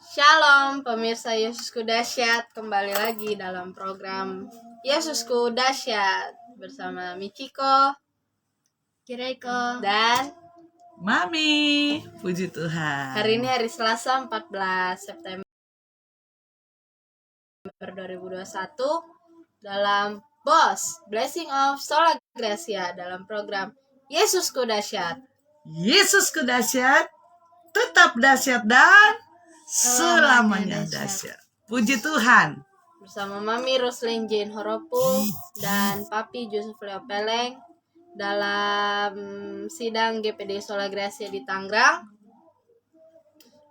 Shalom pemirsa Yesusku Dahsyat, kembali lagi dalam program Yesusku Dahsyat bersama Michiko, Kireiko, dan Mami. Puji Tuhan. hari ini hari Selasa 14 September 2021 dalam BOS Blessing of Sola Gracia dalam program Yesusku Dahsyat. Yesusku dahsyat, tetap dahsyat dan selamanya dahsyat. Puji Tuhan. Bersama Mami Roslyn Jane Horopu dan Papi Joseph Leo Peleng dalam sidang GPD Sola Gracia di Tangerang.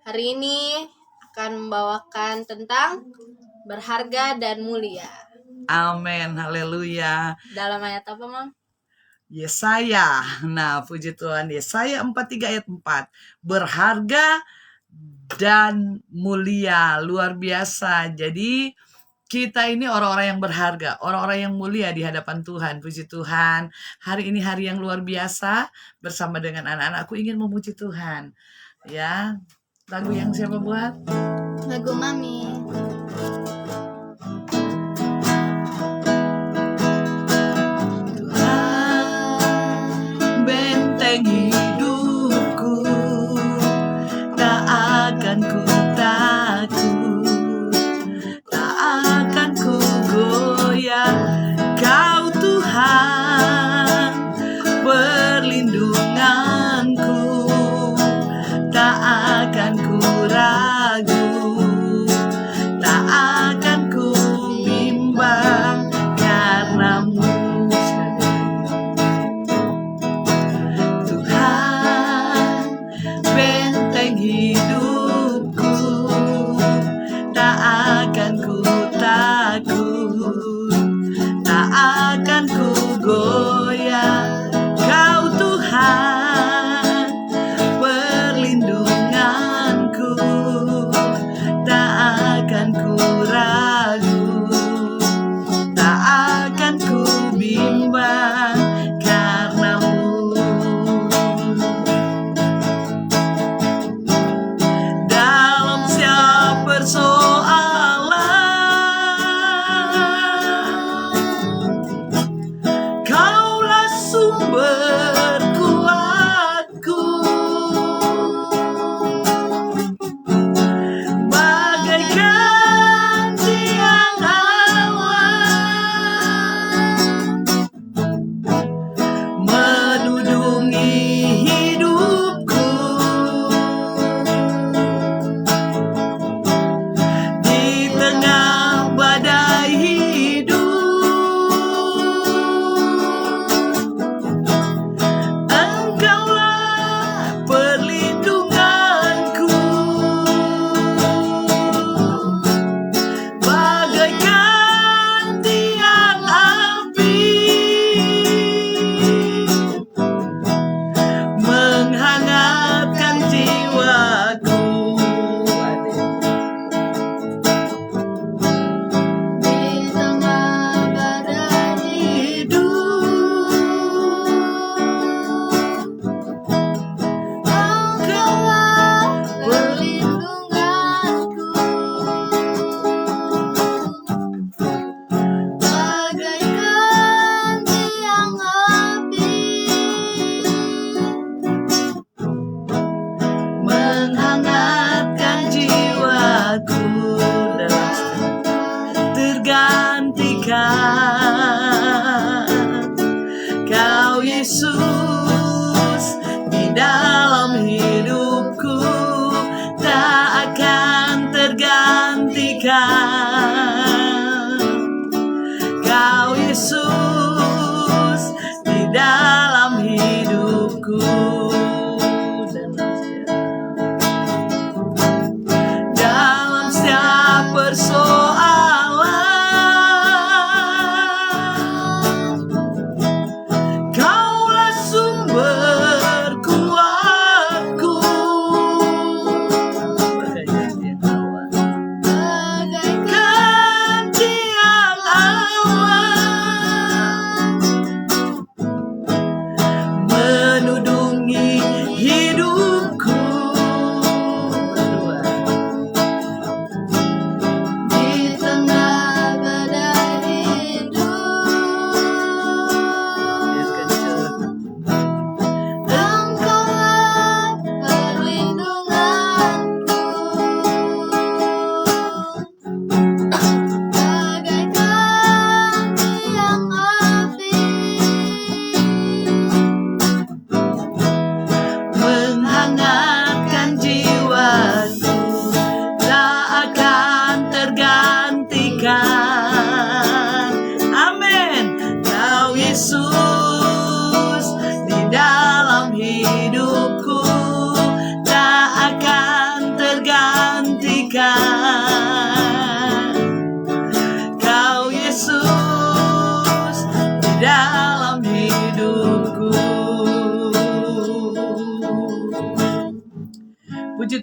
Hari ini akan membawakan tentang berharga dan mulia. Amin, haleluya. Dalam ayat apa, Mam? Yesaya. Nah, puji Tuhan. Yesaya 43 ayat 4. Berharga dan mulia, luar biasa. Jadi kita ini orang-orang yang berharga, orang-orang yang mulia di hadapan Tuhan. Puji Tuhan. Hari ini hari yang luar biasa. Bersama dengan anak-anak, aku ingin memuji Tuhan. Ya, lagu yang siapa buat? lagu Mami. Benteng hidupku, tak akan ku takut, tak akan ku goyah. Kau Tuhan perlindunganku, tak akan ku ragu, tak akan ku bimbang karenamu. Hidupku tak akan ku takut, tak akan ku goyah. Kau Tuhan perlindunganku,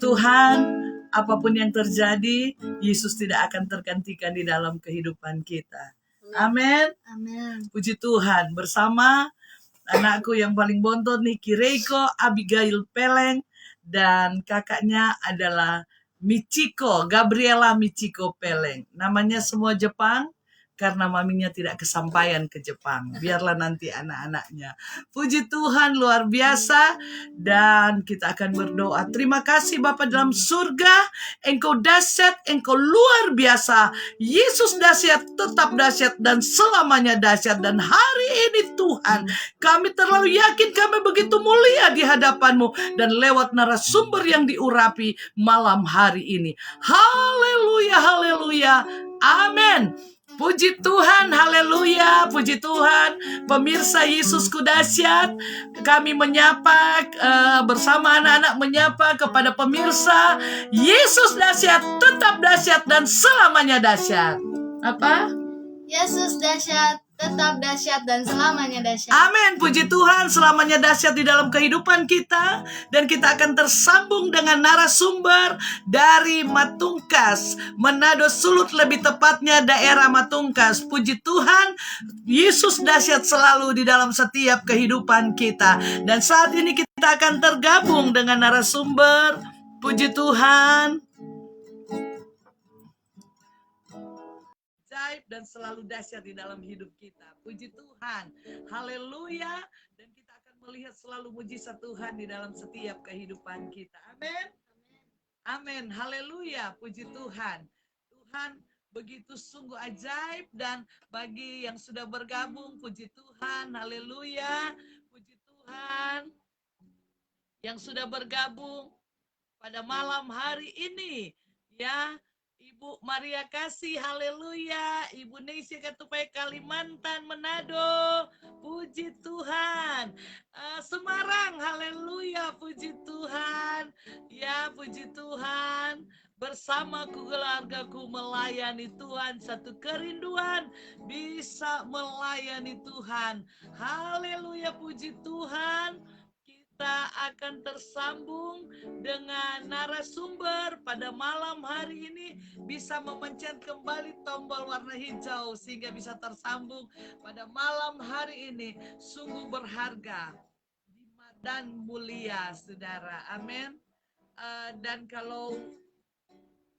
Tuhan, apapun yang terjadi, Yesus tidak akan tergantikan di dalam kehidupan kita. Amin. Amin. Puji Tuhan. Bersama anakku yang paling bontot nih, Kireiko Abigail Peleng, dan kakaknya adalah Michiko, Gabriela Michiko Peleng. Namanya semua Jepang karena maminya tidak kesampaian ke Jepang. Biarlah nanti anak-anaknya. Puji Tuhan, luar biasa. Dan kita akan berdoa. Terima kasih Bapa dalam surga. Engkau dahsyat, Engkau luar biasa. Yesus dahsyat, tetap dahsyat, dan selamanya dahsyat. Dan hari ini Tuhan, kami terlalu yakin kami begitu mulia di hadapan-Mu. Dan lewat narasumber yang diurapi malam hari ini. Haleluya, haleluya. Amin. Puji Tuhan, haleluya, puji Tuhan. Pemirsa Yesusku dahsyat, kami menyapa bersama anak-anak menyapa kepada pemirsa. Yesus dahsyat, tetap dahsyat, dan selamanya dahsyat. Apa? Yesus dahsyat, tetap dahsyat, dan selamanya dahsyat. Amin, puji Tuhan, selamanya dahsyat di dalam kehidupan kita. Dan kita akan tersambung dengan narasumber dari Matungkas, Manado Sulut, lebih tepatnya daerah Matungkas. Puji Tuhan, Yesus dahsyat selalu di dalam setiap kehidupan kita. Dan saat ini kita akan tergabung dengan narasumber. Puji Tuhan, dan selalu dahsyat di dalam hidup kita. Puji Tuhan, haleluya. Dan kita akan melihat selalu mujizat Tuhan di dalam setiap kehidupan kita. Amin. Amin, haleluya, puji Tuhan. Tuhan begitu sungguh ajaib. Dan bagi yang sudah bergabung, puji Tuhan, haleluya, puji Tuhan, yang sudah bergabung pada malam hari ini, ya, Ibu Maria Kasih, haleluya. Ibu Neisy Katupai, Kalimantan, Manado, puji Tuhan. Semarang, haleluya, puji Tuhan. Ya, puji Tuhan. Bersamaku keluargaku melayani Tuhan. Satu kerinduan bisa melayani Tuhan. Haleluya, puji Tuhan. Kita akan tersambung dengan narasumber pada malam hari ini. Bisa memencet kembali tombol warna hijau sehingga bisa tersambung pada malam hari ini. Sungguh berharga dan mulia, saudara. Amin. Dan kalau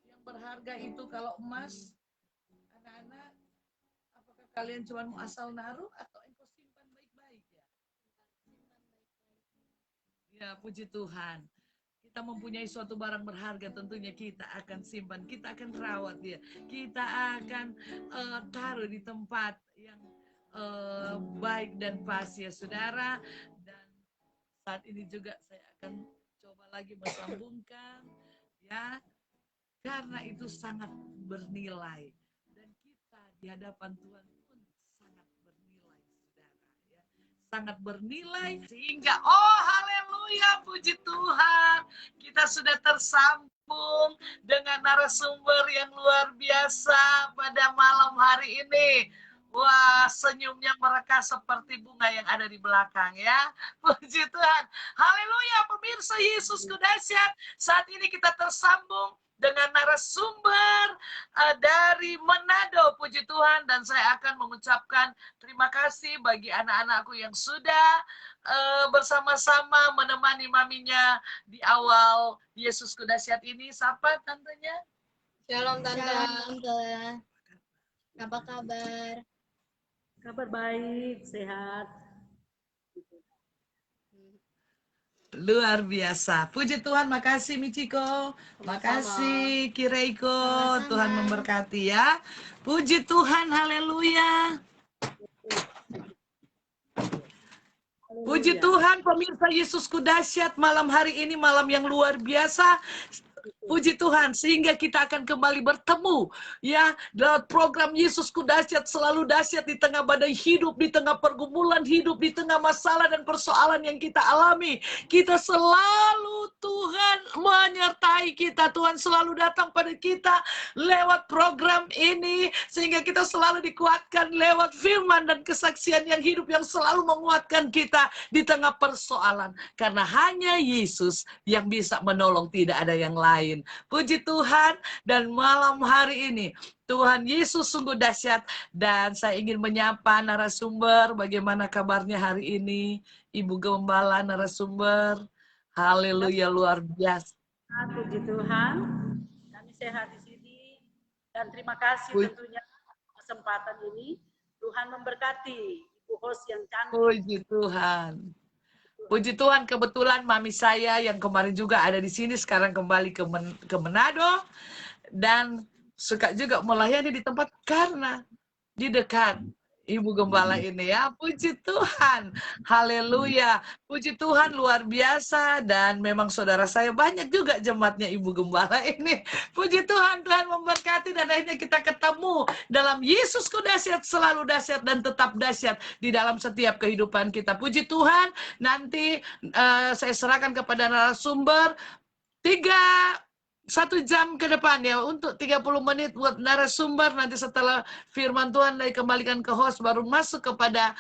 yang berharga itu kalau emas, anak-anak, apakah kalian cuma mau asal naruh atau engkau simpan baik-baik ya? Ya, puji Tuhan. Kita mempunyai suatu barang berharga, tentunya kita akan simpan, kita akan rawat dia. Kita akan taruh di tempat yang baik dan pas ya, saudara. Dan saat ini juga saya akan coba lagi menyambungkan ya, karena itu sangat bernilai. Dan kita di hadapan Tuhan pun sangat bernilai, saudara ya. Sangat bernilai sehingga haleluya, puji Tuhan, kita sudah tersambung dengan narasumber yang luar biasa pada malam hari ini. Wah, senyumnya mereka seperti bunga yang ada di belakang ya. Puji Tuhan, haleluya, pemirsa Yesusku dahsyat. Saat ini kita tersambung dengan narasumber dari Manado, puji Tuhan. Dan saya akan mengucapkan terima kasih bagi anak-anakku yang sudah bersama-sama menemani maminya di awal Yesusku dahsyat ini. Sapa tantenya? Shalom Tante. Shalom, Tante. Apa kabar? Kabar baik, sehat. Luar biasa. Puji Tuhan, makasih Michiko. Makasih Kireiko. Sama-sama. Tuhan memberkati ya. Puji Tuhan, haleluya. Puji Tuhan, pemirsa Yesusku dahsyat, malam hari ini malam yang luar biasa. Puji Tuhan, sehingga kita akan kembali bertemu ya dalam program Yesusku Dahsyat, selalu dahsyat di tengah badai hidup, di tengah pergumulan hidup, di tengah masalah dan persoalan yang kita alami. Kita selalu Tuhan menyertai kita, Tuhan selalu datang pada kita lewat program ini, sehingga kita selalu dikuatkan lewat firman dan kesaksian yang hidup yang selalu menguatkan kita di tengah persoalan. Karena hanya Yesus yang bisa menolong, tidak ada yang lain. Puji Tuhan, dan malam hari ini Tuhan Yesus sungguh dahsyat, dan saya ingin menyapa narasumber. Bagaimana kabarnya hari ini, Ibu Gembala narasumber? Haleluya, luar biasa. Puji Tuhan, kami sehat di sini dan terima kasih tentunya kesempatan ini. Tuhan memberkati Ibu host yang cantik. Puji Tuhan. Puji Tuhan, kebetulan mami saya yang kemarin juga ada di sini sekarang kembali ke Manado, dan suka juga melayani di tempat karena di dekat Ibu Gembala ini ya. Puji Tuhan, haleluya. Puji Tuhan, luar biasa. Dan memang saudara saya banyak juga jemaatnya Ibu Gembala ini. Puji Tuhan, Tuhan memberkati, dan akhirnya kita ketemu dalam Yesusku Dahsyat, selalu dahsyat dan tetap dahsyat di dalam setiap kehidupan kita. Puji Tuhan, nanti saya serahkan kepada narasumber 1 jam ke depan ya, untuk 30 menit buat narasumber. Nanti setelah firman Tuhan dikembalikan ke host, baru masuk kepada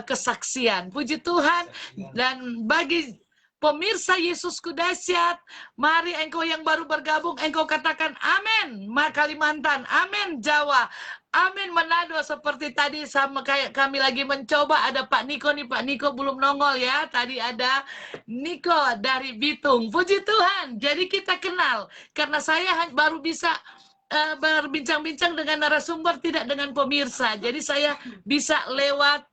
kesaksian. Puji Tuhan. Dan bagi pemirsa Yesusku Dahsyat, mari engkau yang baru bergabung, engkau katakan amin Kalimantan, amin Jawa, amin Manado. Seperti tadi sama kayak kami lagi mencoba, ada Pak Niko nih, Pak Niko belum nongol ya. Tadi ada Niko dari Bitung. Puji Tuhan. Jadi kita kenal, karena saya baru bisa berbincang-bincang dengan narasumber, tidak dengan pemirsa. Jadi saya bisa lewat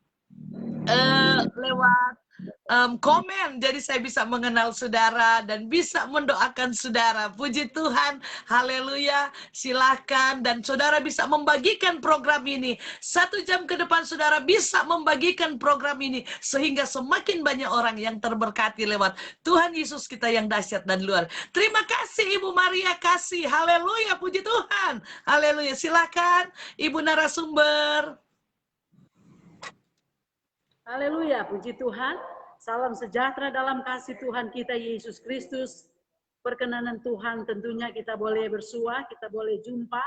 komen, jadi saya bisa mengenal saudara dan bisa mendoakan saudara. Puji Tuhan, haleluya. Silahkan, dan saudara bisa membagikan program ini. 1 jam ke depan saudara bisa membagikan program ini, sehingga semakin banyak orang yang terberkati lewat Tuhan Yesus kita yang dahsyat dan luar. Terima kasih Ibu Maria kasih, haleluya, puji Tuhan, haleluya. Silahkan Ibu narasumber. Haleluya, puji Tuhan. Salam sejahtera dalam kasih Tuhan kita Yesus Kristus. Perkenanan Tuhan, tentunya kita boleh bersua, kita boleh jumpa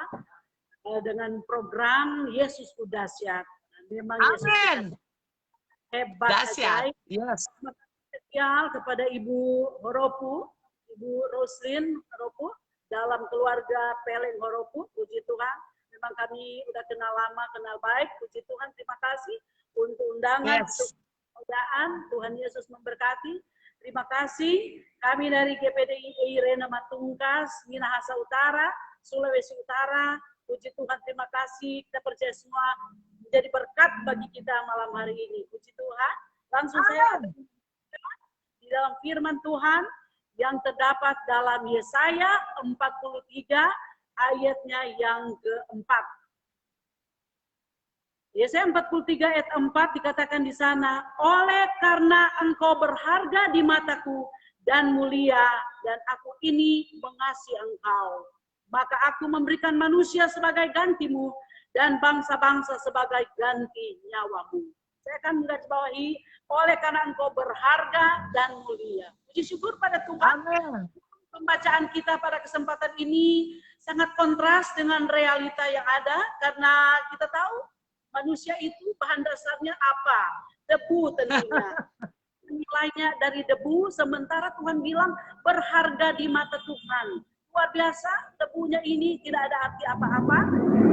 dengan program Yesusku Dahsyat. Memang Yesus hebat, dahsyat. ajaib. Yes. Spesial kepada Ibu Horopu, Ibu Roslin Horopu, dalam keluarga Peleng Horopu. Puji Tuhan. Memang kami udah kenal lama, kenal baik. Puji Tuhan, terima kasih untuk undangan. Yes. Tuhan Yesus memberkati. Terima kasih. Kami dari GPDI Rena Matungkas, Minahasa Utara, Sulawesi Utara. Puji Tuhan, terima kasih. Kita percaya semua menjadi berkat bagi kita malam hari ini. Puji Tuhan. Langsung saya di dalam firman Tuhan yang terdapat dalam Yesaya 43 ayatnya yang keempat. Yesaya 43 ayat 4 dikatakan di sana, oleh karena engkau berharga di mataku dan mulia, dan aku ini mengasihi engkau, maka aku memberikan manusia sebagai gantimu dan bangsa-bangsa sebagai ganti nyawamu. Saya akan menggarisbawahi, oleh karena engkau berharga dan mulia. Puji syukur pada Tuhan. Amin. Pembacaan kita pada kesempatan ini sangat kontras dengan realita yang ada, karena kita tahu manusia itu bahan dasarnya apa? Debu tentunya. Nilainya dari debu, sementara Tuhan bilang berharga di mata Tuhan. Luar biasa, debunya ini tidak ada arti apa-apa.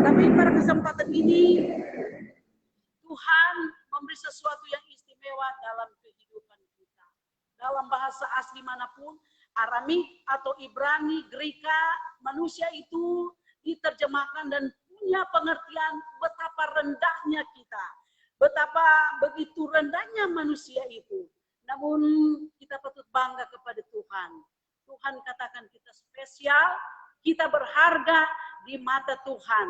Tapi pada kesempatan ini, Tuhan memberi sesuatu yang istimewa dalam kehidupan kita. Dalam bahasa asli manapun, Aramik atau Ibrani, Greka, manusia itu diterjemahkan dan punya pengertian betapa rendahnya kita, betapa begitu rendahnya manusia itu. Namun kita patut bangga kepada Tuhan. Tuhan katakan kita spesial, kita berharga di mata Tuhan.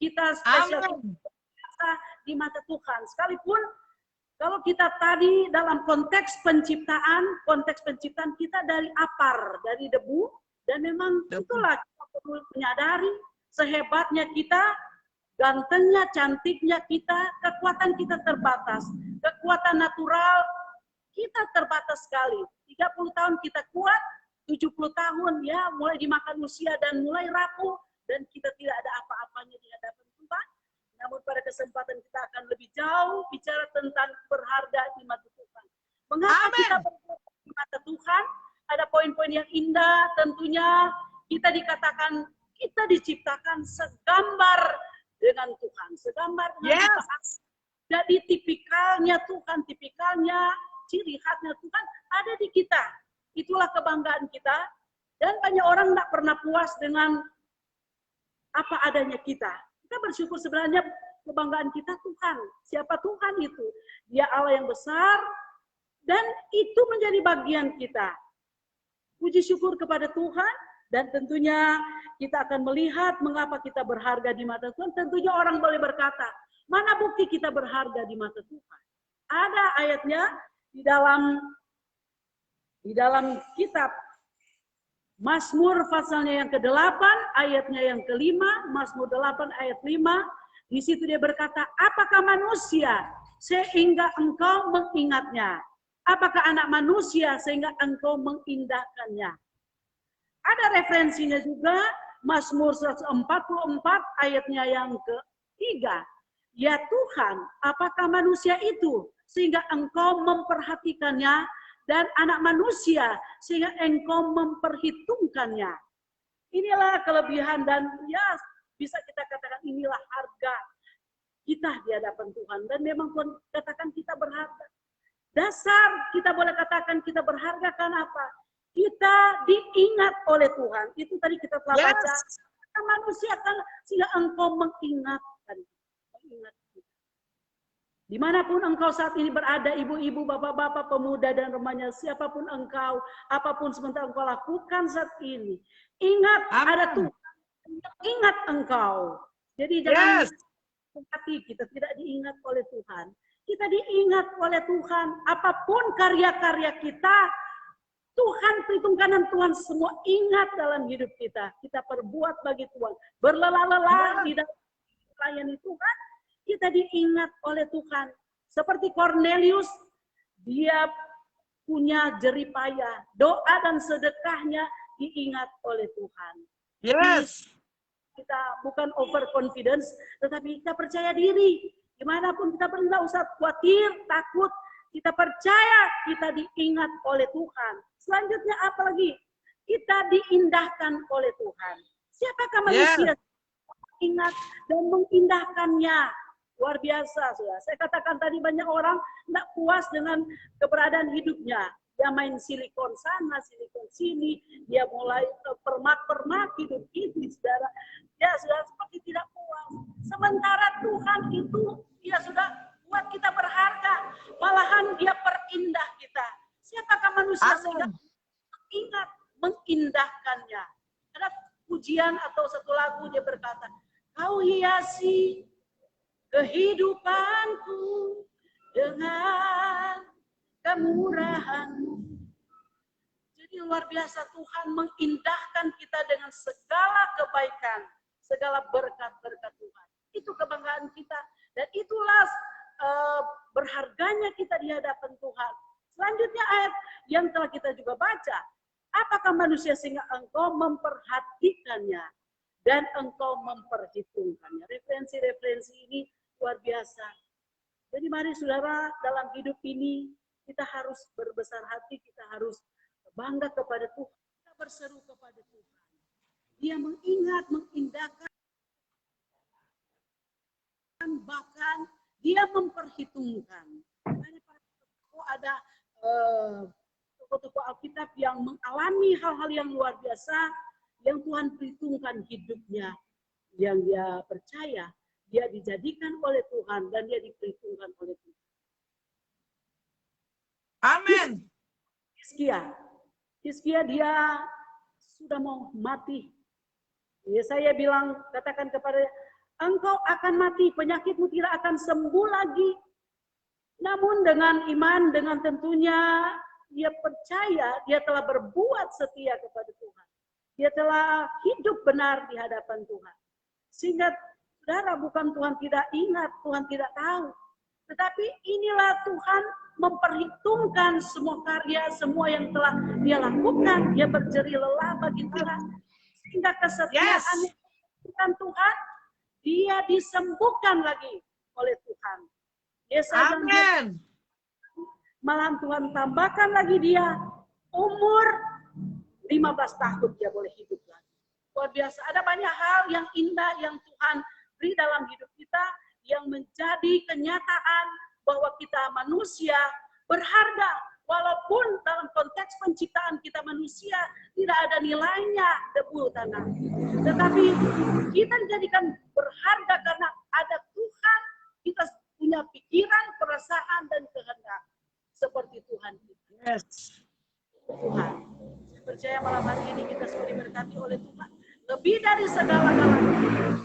Kita spesial di mata Tuhan. Sekalipun kalau kita tadi dalam konteks penciptaan kita dari apar, dari debu, Dan memang itulah kita perlu menyadari sehebatnya kita, gantengnya, cantiknya kita, kekuatan kita terbatas. Kekuatan natural kita terbatas sekali. 30 tahun kita kuat, 70 tahun ya mulai dimakan usia dan mulai rapuh, dan kita tidak ada apa-apanya di hadapan Tuhan. Namun pada kesempatan kita akan lebih jauh bicara tentang berharga di mata Tuhan. Mengapa kita berharga di mata Tuhan? Ada poin-poin yang indah, tentunya kita dikatakan, kita diciptakan segambar dengan Tuhan. Segambar dengan Tuhan. Jadi tipikalnya Tuhan, tipikalnya, ciri khasnya Tuhan ada di kita. Itulah kebanggaan kita. Dan banyak orang tidak pernah puas dengan apa adanya kita. Kita bersyukur sebenarnya kebanggaan kita Tuhan. Siapa Tuhan itu? Dia Allah yang besar, dan itu menjadi bagian kita. Puji syukur kepada Tuhan, dan tentunya kita akan melihat mengapa kita berharga di mata Tuhan. Tentunya orang boleh berkata, mana bukti kita berharga di mata Tuhan? Ada ayatnya di dalam kitab Mazmur pasalnya yang ke-8, ayatnya yang ke-5, Mazmur 8 ayat 5, di situ dia berkata, apakah manusia sehingga engkau mengingatnya? Apakah anak manusia sehingga engkau mengindahkannya? Ada referensinya juga, Mazmur 144 ayatnya yang ke-3. Ya Tuhan, apakah manusia itu sehingga engkau memperhatikannya, dan anak manusia sehingga engkau memperhitungkannya. Inilah kelebihan, dan ya bisa kita katakan inilah harga kita di hadapan Tuhan. Dan memang Tuhan katakan kita berharga. Dasar kita boleh katakan kita berharga karena apa? Kita diingat oleh Tuhan. Itu tadi kita telah baca. Manusia kan sehingga engkau mengingatkan. Dimanapun engkau saat ini berada, ibu-ibu, bapak-bapak, pemuda dan remaja, siapapun engkau, apapun sementara engkau lakukan saat ini, ingat ada Tuhan, ingat engkau. Jadi jangan hati kita tidak diingat oleh Tuhan. Kita diingat oleh Tuhan, apapun karya-karya kita, Tuhan perhitungkan, dan Tuhan semua ingat dalam hidup kita. Kita perbuat bagi Tuhan, berlelah-lelah di dalam melayani Tuhan. Kita diingat oleh Tuhan. Seperti Cornelius, dia punya jeripaya, doa dan sedekahnya diingat oleh Tuhan. Yes. Kita bukan overconfidence, tetapi kita percaya diri. Dimanapun kita berada, tidak usah khawatir, takut. Kita percaya kita diingat oleh Tuhan. Selanjutnya apa lagi? Kita diindahkan oleh Tuhan. Siapakah manusia ingat dan mengindahkannya? Luar biasa, saudara. Saya katakan tadi banyak orang tidak puas dengan keberadaan hidupnya. Dia main silikon sana, silikon sini. Dia mulai permak-permak hidup ini, saudara. Dia sudah seperti tidak puas. Sementara Tuhan itu, dia sudah buat kita berharga. Malahan dia perindah kita. Siapakah manusia sehingga ingat mengindahkannya? Ada pujian atau satu lagu dia berkata, kau hiasi kehidupanku dengan kemurahan-Mu. Jadi luar biasa, Tuhan mengindahkan kita dengan segala kebaikan, segala berkat-berkat Tuhan. Itu kebanggaan kita, dan itulah berharganya kita di hadapan Tuhan. Selanjutnya ayat yang telah kita juga baca, apakah manusia sehingga engkau memperhatikannya dan engkau memperhitungkannya. Referensi-referensi ini luar biasa. Jadi mari saudara, dalam hidup ini kita harus berbesar hati, kita harus bangga kepada Tuhan. Kita berseru kepada Tuhan. Dia mengingat, mengindahkan, bahkan dia memperhitungkan. Ada tokoh-tokoh Alkitab yang mengalami hal-hal yang luar biasa, yang Tuhan perhitungkan hidupnya, yang dia percaya dia dijadikan oleh Tuhan dan dia diperhitungkan oleh Tuhan. Amin. Hizkia dia sudah mau mati. Ya, saya bilang, katakan kepada dia, engkau akan mati, penyakitmu tidak akan sembuh lagi. Namun dengan iman, dengan tentunya dia percaya, dia telah berbuat setia kepada Tuhan. dia telah hidup benar di hadapan Tuhan. Sehingga saudara, bukan Tuhan tidak ingat, Tuhan tidak tahu. Tetapi inilah Tuhan memperhitungkan semua karya, semua yang telah dia lakukan. Dia berjerih lelah bagi Tuhan. Sehingga kesetiaan dengan Tuhan, dia disembuhkan lagi oleh Tuhan. Amin. Malah Tuhan tambahkan lagi dia umur 15 tahun dia boleh hidup lagi. Luar biasa. Ada banyak hal yang indah yang Tuhan beri dalam hidup kita yang menjadi kenyataan bahwa kita manusia berharga. Walaupun dalam konteks penciptaan kita manusia tidak ada nilainya debu tanah. Tetapi kita dijadikan berharga karena ada Tuhan. Kita punya pikiran, perasaan, dan kehendak. Seperti Tuhan kita. Yes. Tuhan. Saya percaya malam hari ini kita sudah diberkati oleh Tuhan. Lebih dari segala-galanya,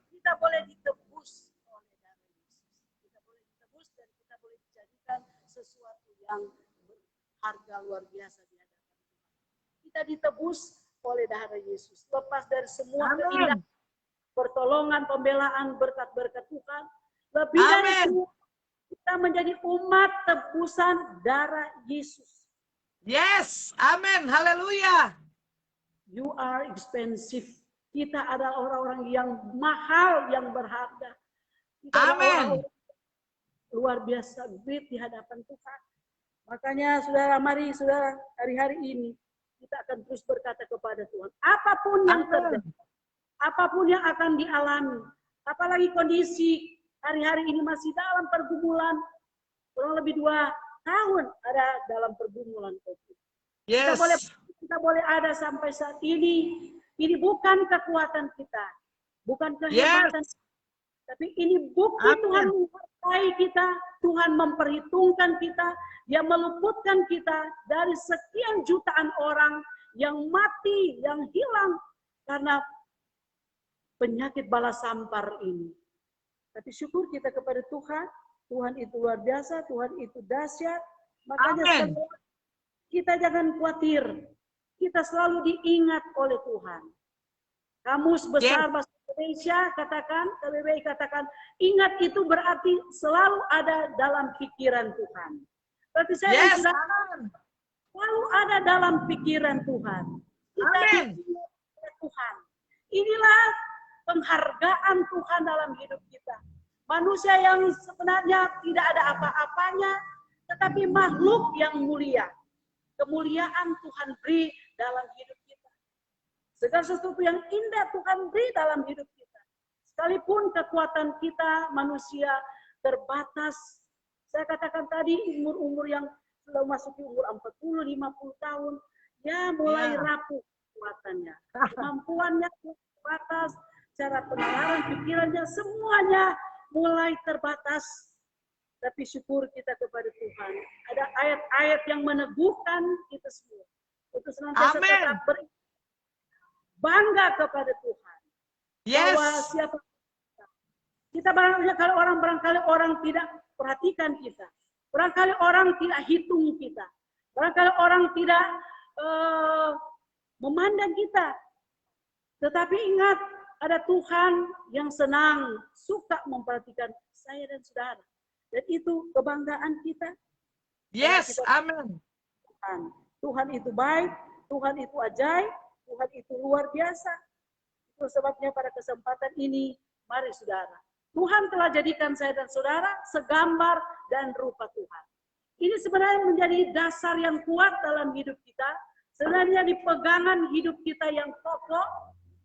kita boleh ditebus oleh darah Yesus. Kita boleh ditebus dan kita boleh dijadikan sesuatu yang berharga luar biasa di hadapan Tuhan. Kita ditebus oleh darah Yesus. Lepas dari semua keindahan, pertolongan, pembelaan, berkat-berkat Tuhan. Lebih dari semua, kita menjadi umat tebusan darah Yesus. Yes, amin, haleluya. You are expensive. Kita adalah orang-orang yang mahal, yang berharga. Kita Amin. Luar biasa, great di hadapan Tuhan. Makanya saudara, mari saudara, hari-hari ini kita akan terus berkata kepada Tuhan. Apapun yang terjadi, apapun yang akan dialami, apalagi kondisi hari-hari ini masih dalam pergumulan, kurang lebih 2 tahun ada dalam pergumulan COVID. Yes. Kita boleh ada sampai saat ini. Ini bukan kekuatan kita, bukan kehebatan, tapi ini bukti Tuhan menghargai kita, Tuhan memperhitungkan kita, Dia meluputkan kita dari sekian jutaan orang yang mati, yang hilang karena penyakit bala sampar ini. Tapi syukur kita kepada Tuhan. Tuhan itu luar biasa, Tuhan itu dahsyat. Makanya kita jangan khawatir. Kita selalu diingat oleh Tuhan. Kamus Besar Bahasa Indonesia katakan, KBBI katakan, ingat itu berarti selalu ada dalam pikiran Tuhan. Berarti saya selalu ada dalam pikiran Tuhan. Kita diingat oleh Tuhan. Inilah penghargaan Tuhan dalam hidup kita. Manusia yang sebenarnya tidak ada apa-apanya, tetapi makhluk yang mulia. Kemuliaan Tuhan beri dalam hidup kita. Segala sesuatu yang indah Tuhan beri dalam hidup kita. Sekalipun kekuatan kita manusia terbatas. Saya katakan tadi umur-umur yang sudah masuk umur 40-50 tahun, ya mulai rapuh kekuatannya. Kemampuannya terbatas, cara penalaran pikirannya semuanya mulai terbatas. Tapi syukur kita kepada Tuhan. Ada ayat-ayat yang meneguhkan kita semua. Untuk senantiasa tetap bangga kepada Tuhan. Bahwa siapa kita barangkali orang tidak perhatikan kita. Barangkali orang tidak hitung kita. Barangkali orang tidak memandang kita. Tetapi ingat, ada Tuhan yang senang, suka memperhatikan saya dan saudara. Dan itu kebanggaan kita. Yes, amin. Tuhan itu baik, Tuhan itu ajaib, Tuhan itu luar biasa. Itu sebabnya pada kesempatan ini, mari saudara. Tuhan telah jadikan saya dan saudara segambar dan rupa Tuhan. Ini sebenarnya menjadi dasar yang kuat dalam hidup kita. Sebenarnya di pegangan hidup kita yang kokoh.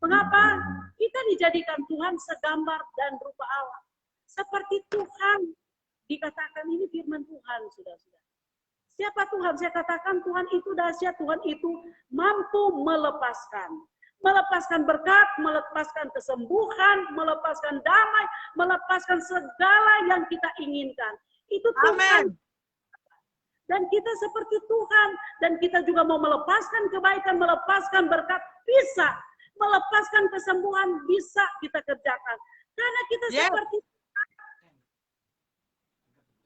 Mengapa? Kita dijadikan Tuhan segambar dan rupa Allah. Seperti Tuhan. Dikatakan ini firman Tuhan, saudara-saudara. Siapa Tuhan? Saya katakan Tuhan itu dahsyat, Tuhan itu mampu melepaskan. Melepaskan berkat, melepaskan kesembuhan, melepaskan damai, melepaskan segala yang kita inginkan. Itu Tuhan. Dan kita seperti Tuhan. Dan kita juga mau melepaskan kebaikan, melepaskan berkat, bisa. Melepaskan kesembuhan, bisa kita kerjakan. Karena kita seperti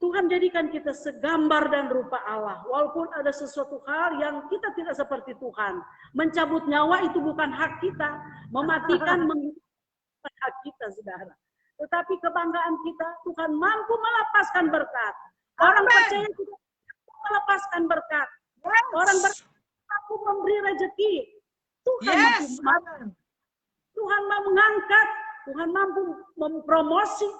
Tuhan jadikan kita segambar dan rupa Allah. Walaupun ada sesuatu hal yang kita tidak seperti Tuhan. Mencabut nyawa itu bukan hak kita. Mematikan bukan hak kita, saudara. Tetapi kebanggaan kita, Tuhan mampu melepaskan berkat. Orang percaya juga mampu melepaskan berkat. Orang mampu memberi rezeki. Tuhan mampu. Tuhan mau mengangkat. Tuhan mampu mempromosi.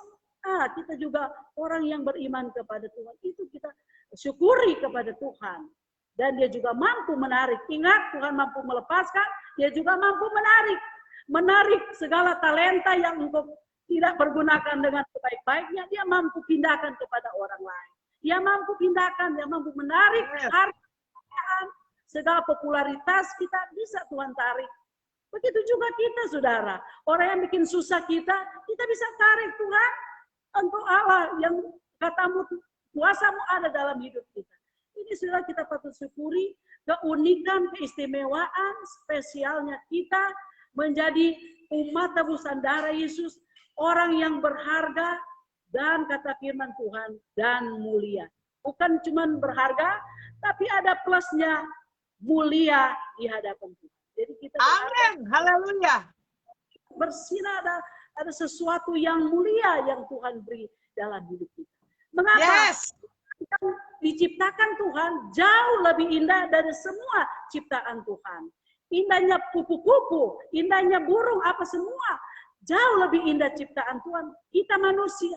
Kita juga orang yang beriman kepada Tuhan. Itu kita syukuri kepada Tuhan. Dan dia juga mampu menarik. Ingat, Tuhan mampu melepaskan. Dia juga mampu menarik. Menarik segala talenta yang engkau tidak pergunakan dengan sebaik-baiknya. Dia mampu pindahkan kepada orang lain. Dia mampu pindahkan. Dia mampu menarik harta kekayaan. Segala popularitas kita bisa Tuhan tarik. Begitu juga kita, saudara. Orang yang bikin susah kita bisa tarik. Tuhan, Engkau Allah yang katamu, kuasamu ada dalam hidup kita. Ini sudah kita patut syukuri keunikan, keistimewaan, spesialnya kita menjadi umat tebusan darah Yesus, orang yang berharga dan kata firman Tuhan dan mulia. Bukan cuma berharga, tapi ada plusnya, mulia di hadapan Tuhan. Jadi kita Amin, haleluya. bersinar, ada sesuatu yang mulia yang Tuhan beri dalam hidup kita. Mengapa? Kita diciptakan Tuhan jauh lebih indah dari semua ciptaan Tuhan. Indahnya kupu-kupu, indahnya burung, apa semua. Jauh lebih indah ciptaan Tuhan. Kita manusia.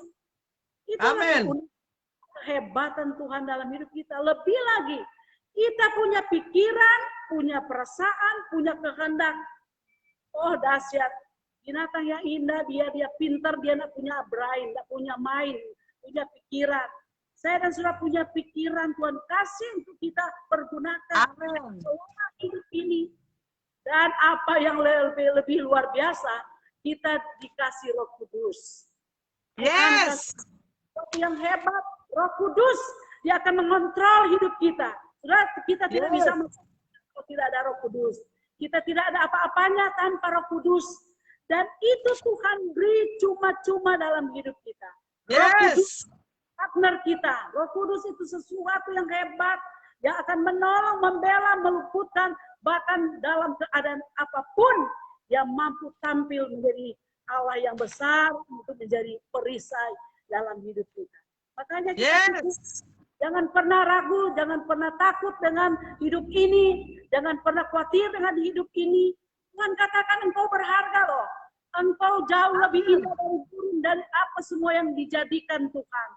Itulah kehebatan Tuhan dalam hidup kita. Lebih lagi, kita punya pikiran, punya perasaan, punya kehendak. Oh, dahsyat. Binatang yang indah, dia pintar, dia tidak punya brain, tidak punya mind, punya pikiran. Saya dan saudara punya pikiran, Tuhan kasih untuk kita pergunakan. Amin. Hidup ini. Dan apa yang lebih luar biasa, kita dikasih Roh Kudus. Yes. Yang hebat, Roh Kudus, dia akan mengontrol hidup kita. Saudara, kita tidak bisa kalau tidak ada Roh Kudus. Kita tidak ada apa-apanya tanpa Roh Kudus. Dan itu Tuhan beri cuma-cuma dalam hidup kita. Roh Kudus partner kita. Roh Kudus itu sesuatu yang hebat, yang akan menolong, membela, meluputkan, bahkan dalam keadaan apapun yang mampu tampil menjadi Allah yang besar untuk menjadi perisai dalam hidup kita. Makanya kita jangan pernah ragu, jangan pernah takut dengan hidup ini, jangan pernah khawatir dengan hidup ini. Tuhan katakan engkau berharga loh. Engkau jauh lebih indah dari burung, dari apa semua yang dijadikan Tuhan.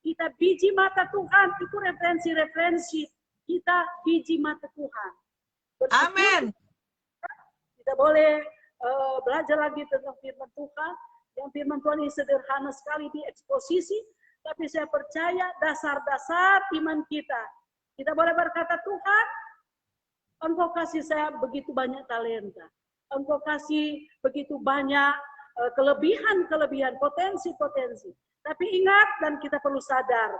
Kita biji mata Tuhan, itu referensi-referensi. Kita biji mata Tuhan. Amin. Kita boleh belajar lagi tentang firman Tuhan. Yang firman Tuhan ini sederhana sekali di eksposisi, tapi saya percaya dasar-dasar iman kita. Kita boleh berkata, Tuhan, Engkau kasih saya begitu banyak talenta. Engkau kasih begitu banyak kelebihan-kelebihan, potensi-potensi. Tapi ingat, dan kita perlu sadar,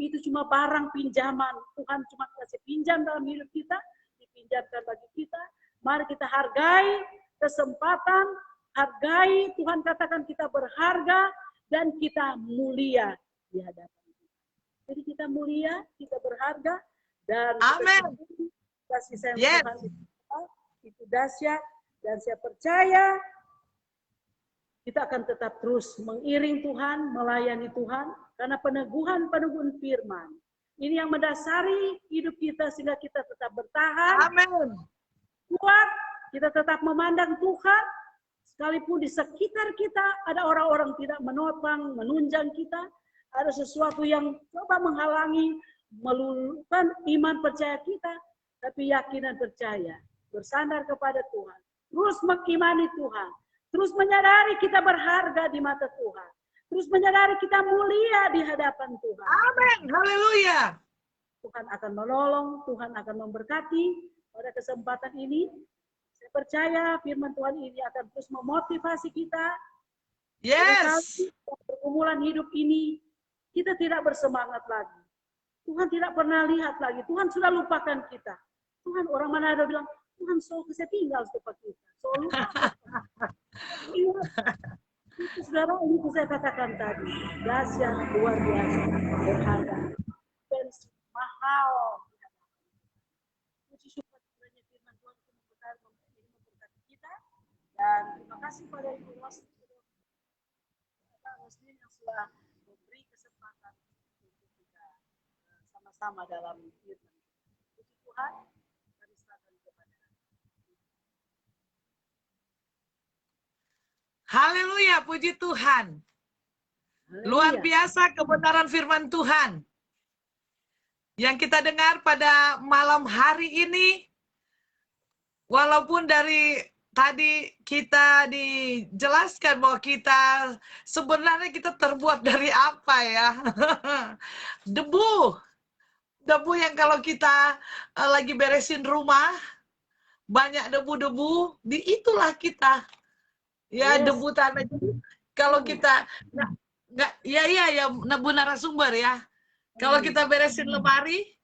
itu cuma barang pinjaman. Tuhan cuma kasih pinjam dalam hidup kita, dipinjamkan bagi kita. Mari kita hargai kesempatan, hargai, Tuhan katakan kita berharga, dan kita mulia di hadapan kita. Jadi kita mulia, kita berharga, dan kasih sayang Tuhan itu dahsyat. Dan saya percaya kita akan tetap terus mengiring Tuhan, melayani Tuhan, karena peneguhan-peneguhan firman. Ini yang mendasari hidup kita sehingga kita tetap bertahan. Amin. Kuat, kita tetap memandang Tuhan, sekalipun di sekitar kita ada orang-orang tidak menopang, menunjang kita, ada sesuatu yang coba menghalangi, meluluhkan iman percaya kita, tapi yakin dan percaya, bersandar kepada Tuhan. Terus mengimani Tuhan. Terus menyadari kita berharga di mata Tuhan. Terus menyadari kita mulia di hadapan Tuhan. Amin. Haleluya. Tuhan akan menolong, Tuhan akan memberkati pada kesempatan ini. Saya percaya firman Tuhan ini akan terus memotivasi kita. Yes. Pergumulan hidup ini, kita tidak bersemangat lagi. Tuhan tidak pernah lihat lagi. Tuhan sudah lupakan kita. Tuhan, orang mana ada bilang, Tuhan saya tinggal seperti kita. Itu saudara, ini saya katakan tadi, dahsyat, luar biasa, berharga, pensi, mahal. Puji syukur kiranya firman Tuhan itu memberkati kita. Dan terima kasih pada Ibu Rosli yang sudah memberi kesempatan untuk kita sama-sama dalam firman. Puji Tuhan, kami serahkan kepada Haleluya, puji Tuhan. Luar biasa kebenaran firman Tuhan yang kita dengar pada malam hari ini. Walaupun dari tadi kita dijelaskan bahwa kita sebenarnya kita terbuat dari apa ya? Debu. Debu yang kalau kita lagi beresin rumah, banyak debu-debu, itulah kita. Ya, debu tanah. Jadi kalau kita ya Bu narasumber ya. Kalau kita beresin lemari,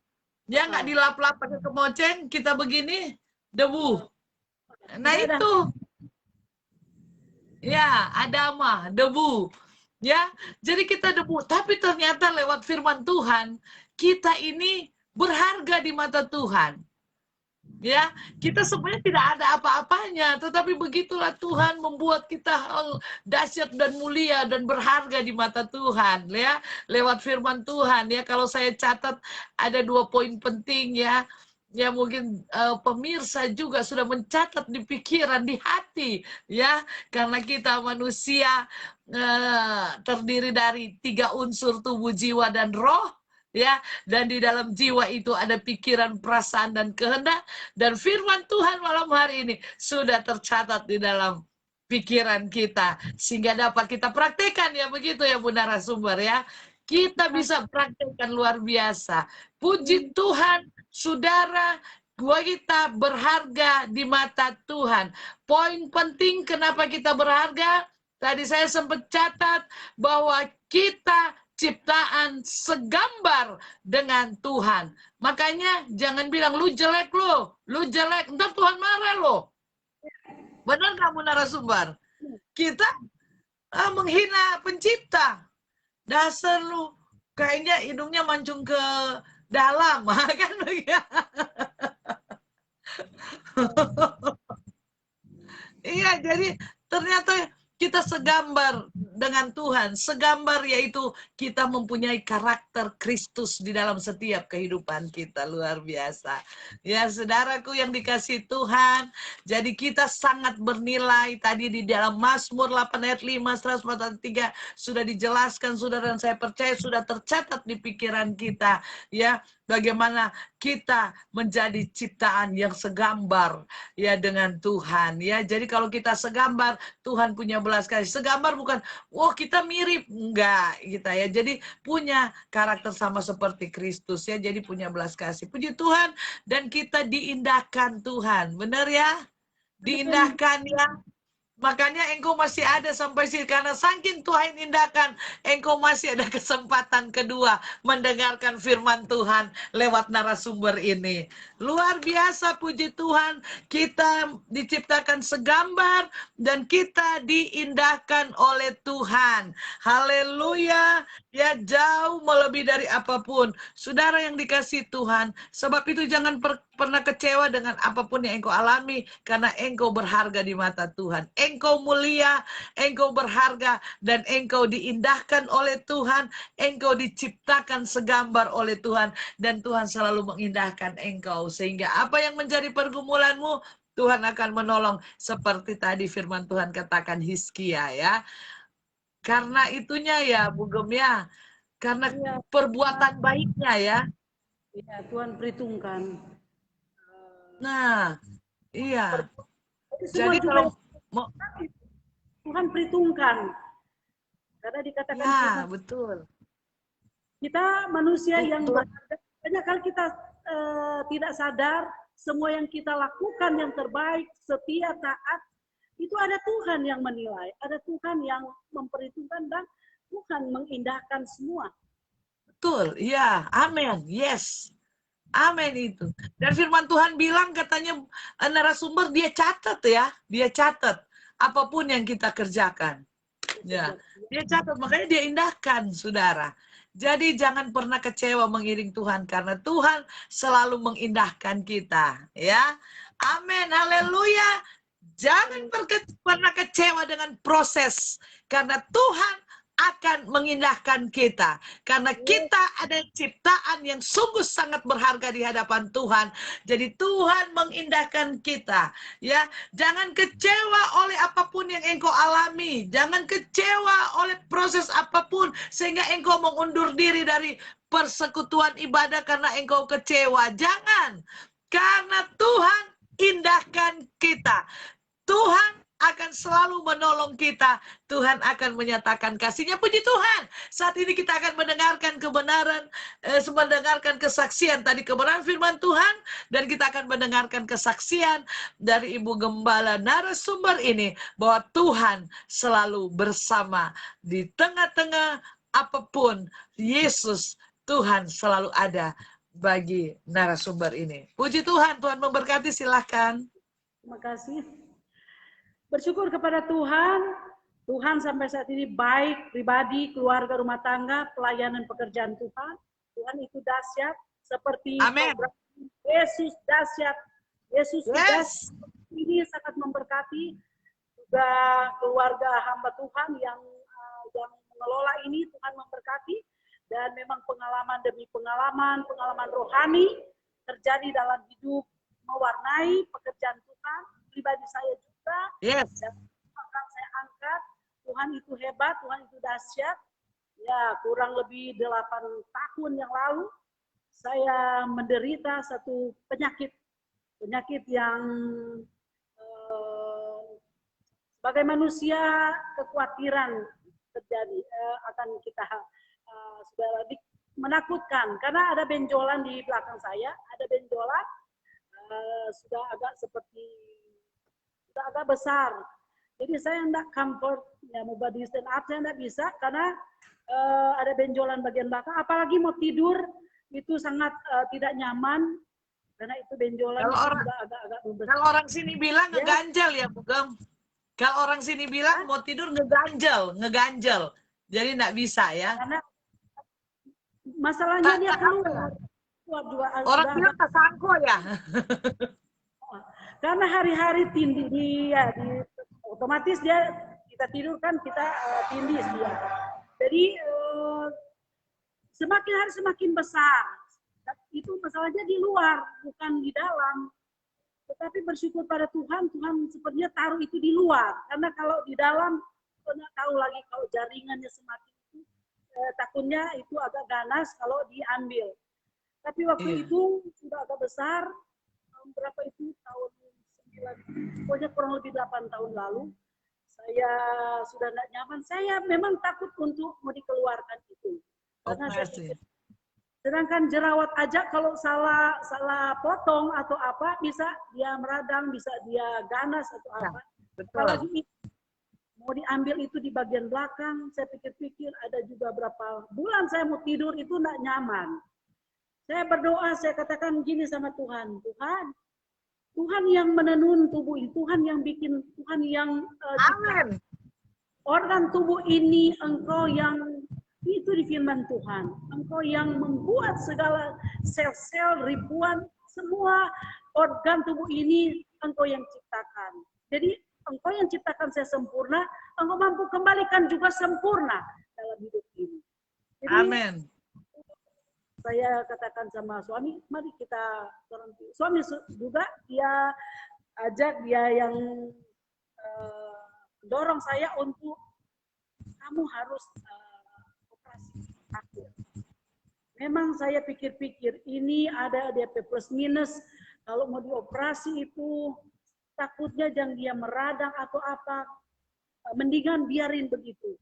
ya nggak dilap-lap pakai kemoceng, kita begini, debu. Nah itu, ya ada mah debu. Ya, jadi kita debu. Tapi ternyata lewat firman Tuhan, kita ini berharga di mata Tuhan. Ya, kita sebenarnya tidak ada apa-apanya, tetapi begitulah Tuhan membuat kita dahsyat dan mulia dan berharga di mata Tuhan, ya, lewat firman Tuhan. Ya, kalau saya catat ada 2 poin penting ya. Ya mungkin pemirsa juga sudah mencatat di pikiran, di hati, ya, karena kita manusia terdiri dari 3 unsur, tubuh, jiwa, dan roh. Ya, dan di dalam jiwa itu ada pikiran, perasaan, dan kehendak. Dan firman Tuhan malam hari ini sudah tercatat di dalam pikiran kita, sehingga dapat kita praktekkan, ya begitu ya Bu narasumber ya. Kita bisa praktekkan luar biasa. Puji Tuhan, saudara, kita berharga di mata Tuhan. Poin penting kenapa kita berharga, tadi saya sempat catat bahwa kita ciptaan segambar dengan Tuhan. Makanya jangan bilang lu jelek lu jelek, ntar Tuhan marah lo. Benar kamu narasumber? Kita menghina pencipta. Dasar lu, kayaknya hidungnya mancung ke dalam, kan begitu. Iya, jadi ternyata kita segambar dengan Tuhan. Segambar yaitu kita mempunyai karakter Kristus di dalam setiap kehidupan kita. Luar biasa. Ya, saudaraku yang dikasih Tuhan. Jadi kita sangat bernilai. Tadi di dalam Mazmur 8 ayat 5, 143 sudah dijelaskan, saudara, dan saya percaya sudah tercatat di pikiran kita. Ya, bagaimana kita menjadi ciptaan yang segambar ya dengan Tuhan ya. Jadi kalau kita segambar, Tuhan punya belas kasih. Segambar bukan wah kita mirip, enggak kita ya. Jadi punya karakter sama seperti Kristus ya. Jadi punya belas kasih. Puji Tuhan, dan kita diindahkan Tuhan. Benar ya? Diindahkan ya. Makanya engkau masih ada sampai sini. Karena saking Tuhan indahkan, engkau masih ada kesempatan kedua mendengarkan firman Tuhan lewat narasumber ini. Luar biasa, puji Tuhan. Kita diciptakan segambar dan kita diindahkan oleh Tuhan. Haleluya. Ya, jauh melebihi dari apapun. Saudara yang dikasih Tuhan, sebab itu jangan pernah kecewa dengan apapun yang engkau alami, karena engkau berharga di mata Tuhan. Engkau mulia, engkau berharga, dan engkau diindahkan oleh Tuhan. Engkau diciptakan segambar oleh Tuhan, dan Tuhan selalu mengindahkan engkau. Sehingga apa yang menjadi pergumulanmu, Tuhan akan menolong. Seperti tadi firman Tuhan katakan Hizkia ya. Karena itunya ya Bu Gem ya, karena perbuatan baiknya ya. Ya, Tuhan perhitungkan. Nah, iya. Jadi kalau Tuhan perhitungkan. Karena dikatakan ya, betul. Kita manusia yang berharga. Banyak kali kita tidak sadar semua yang kita lakukan yang terbaik, setia, taat, itu ada Tuhan yang menilai, ada Tuhan yang memperhitungkan, dan Tuhan mengindahkan semua. Betul, ya, amin, yes, amin itu. Dan firman Tuhan bilang katanya narasumber dia catat ya, dia catat apapun yang kita kerjakan. Ya, dia catat, makanya dia indahkan, saudara. Jadi jangan pernah kecewa mengiring Tuhan, karena Tuhan selalu mengindahkan kita. Ya, amin, haleluya. Jangan pernah kecewa dengan proses, karena Tuhan akan mengindahkan kita. Karena kita ada ciptaan yang sungguh sangat berharga di hadapan Tuhan. Jadi Tuhan mengindahkan kita. Ya, jangan kecewa oleh apapun yang engkau alami. Jangan kecewa oleh proses apapun sehingga engkau mengundur diri dari persekutuan ibadah karena engkau kecewa. Jangan. Karena Tuhan indahkan kita. Tuhan akan selalu menolong kita. Tuhan akan menyatakan kasih-Nya. Puji Tuhan. Saat ini kita akan mendengarkan kebenaran, mendengarkan kesaksian tadi kebenaran firman Tuhan, dan kita akan mendengarkan kesaksian dari Ibu Gembala narasumber ini bahwa Tuhan selalu bersama di tengah-tengah apapun. Yesus, Tuhan selalu ada bagi narasumber ini. Puji Tuhan, Tuhan memberkati, silahkan. Terima kasih. Bersyukur kepada Tuhan. Tuhan sampai saat ini baik, pribadi, keluarga, rumah tangga, pelayanan pekerjaan Tuhan. Tuhan itu dahsyat, seperti Amin. Yesus dahsyat. Yesus Yes. ini sangat memberkati juga keluarga hamba Tuhan yang mengelola ini. Tuhan memberkati, dan memang pengalaman demi pengalaman rohani terjadi dalam hidup, mewarnai pekerjaan Tuhan. Pribadi saya juga. Yes. Dan akan saya angkat, Tuhan itu hebat, Tuhan itu dahsyat. Ya, kurang lebih 8 tahun yang lalu saya menderita satu penyakit yang sebagai manusia kekhawatiran terjadi, akan kita sudah menakutkan karena ada benjolan di belakang saya, ada benjolan sudah agak besar. Jadi saya tidak comfort, ya mau body stand up saya tidak bisa karena ada benjolan bagian belakang. Apalagi mau tidur itu sangat tidak nyaman karena itu benjolan sudah agak membesar. Kalau orang sini bilang ngeganjel ya, Bu Gem. Kalau orang sini bilang mau tidur ngeganjel. Jadi tidak bisa ya. Karena masalahnya dia keluar. Orang bilang kesangko ya. Karena hari-hari tindih otomatis kita tidur kan kita tindih dia. Jadi semakin hari semakin besar. Itu masalahnya di luar, bukan di dalam. Tetapi bersyukur pada Tuhan, Tuhan sepertinya taruh itu di luar. Karena kalau di dalam, nggak tahu lagi kalau jaringannya semakin itu, takutnya itu agak ganas kalau diambil. Tapi waktu itu sudah agak besar, berapa itu tahun 9, pokoknya kurang lebih 8 tahun lalu, saya sudah tidak nyaman. Saya memang takut untuk mau dikeluarkan itu. Karena sedangkan jerawat aja kalau salah potong atau apa bisa dia meradang, bisa dia ganas atau apa. Kalau mau diambil itu di bagian belakang, saya pikir-pikir ada juga berapa bulan saya mau tidur itu tidak nyaman. Saya berdoa, saya katakan gini sama Tuhan, Tuhan yang menenun tubuh ini, Tuhan yang bikin, Tuhan yang organ tubuh ini, Engkau yang itu di firman Tuhan. Engkau yang membuat segala sel-sel ribuan, semua organ tubuh ini Engkau yang ciptakan. Jadi Engkau yang ciptakan saya sempurna, Engkau mampu kembalikan juga sempurna dalam hidup ini. Jadi, amin. Saya katakan sama suami, mari kita, suami juga dia ajak, dia yang dorong saya untuk kamu harus operasi akhir. Memang saya pikir-pikir ini ada DP plus minus, kalau mau dioperasi itu takutnya jangan dia meradang atau apa, mendingan biarin begitu.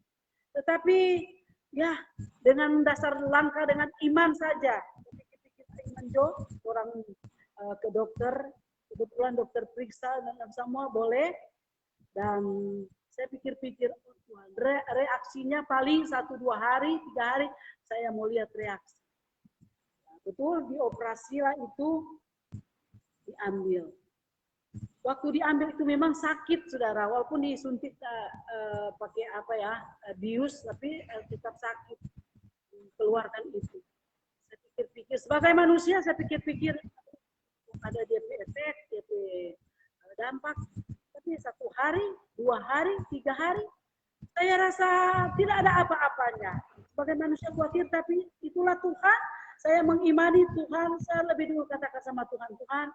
Tetapi ya, dengan dasar langkah dengan iman saja. Pikir-pikir iman orang ke dokter, kebetulan dokter periksa dan semua boleh. Dan saya pikir-pikir, reaksinya paling 1-2 hari, 3 hari, saya mau lihat reaksi. Nah, betul, dioperasi lah itu, diambil. waktu diambil itu memang sakit, saudara. Walaupun disuntik pakai apa ya, bius, tapi tetap sakit keluarkan itu. Saya pikir-pikir sebagai manusia, saya pikir-pikir ada DP efek, DP dampak. Tapi 1 hari, 2 hari, 3 hari, saya rasa tidak ada apa-apanya. Sebagai manusia khawatir, tapi itulah Tuhan. Saya mengimani Tuhan. Saya lebih dulu katakan sama Tuhan, Tuhan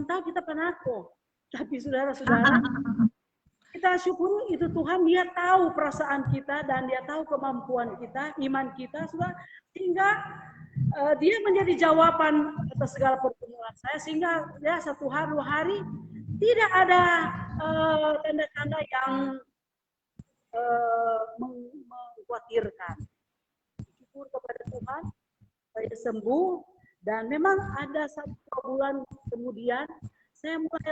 tahu kita penakut. Tapi saudara-saudara, kita syukuri itu Tuhan, dia tahu perasaan kita dan dia tahu kemampuan kita, iman kita, sudah, sehingga dia menjadi jawaban atas segala pertemuan saya, sehingga ya 1 hari 2 hari tidak ada tanda-tanda yang mengkhawatirkan. Syukur kepada Tuhan, saya sembuh, dan memang ada 1 bulan kemudian saya mulai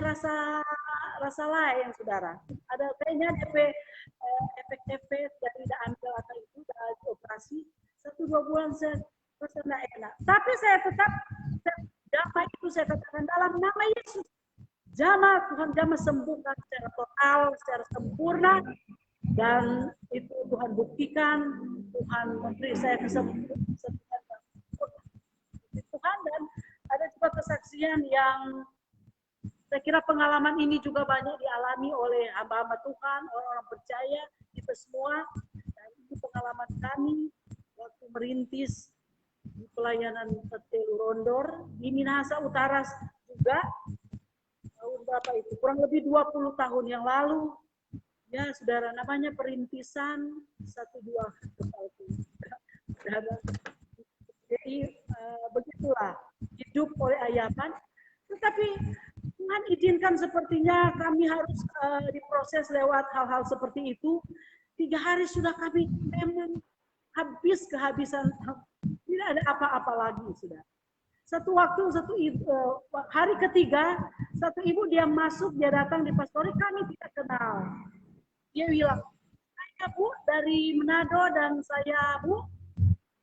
rasa lain, saudara. Ada kayaknya DP efek-efek dari ambil atau itu dari operasi 1-2 bulan saya rasa tidak enak. Tapi saya tetap jama itu saya katakan dalam nama Yesus. Jama Tuhan, jama sembuhkan secara total, secara sempurna, dan itu Tuhan buktikan, Tuhan memberi saya kesembuhan Tuhan. Dan ada juga kesaksian yang saya kira pengalaman ini juga banyak dialami oleh hamba-hamba Tuhan, orang-orang percaya, kita semua. Dan itu pengalaman kami waktu merintis di pelayanan Telu Rondor di Minahasa Utara juga. Tahun berapa itu? Kurang lebih 20 tahun yang lalu. Ya, saudara, namanya perintisan 1-2 tahun. Jadi begitulah hidup oleh ayaman. Tetapi Tuhan izinkan sepertinya kami harus diproses lewat hal-hal seperti itu. 3 hari sudah kami memang kehabisan, tidak ada apa-apa lagi, sudah. Hari ketiga, 1 ibu dia masuk, dia datang di pastori, kami tidak kenal. Dia bilang, saya Bu dari Manado dan saya Bu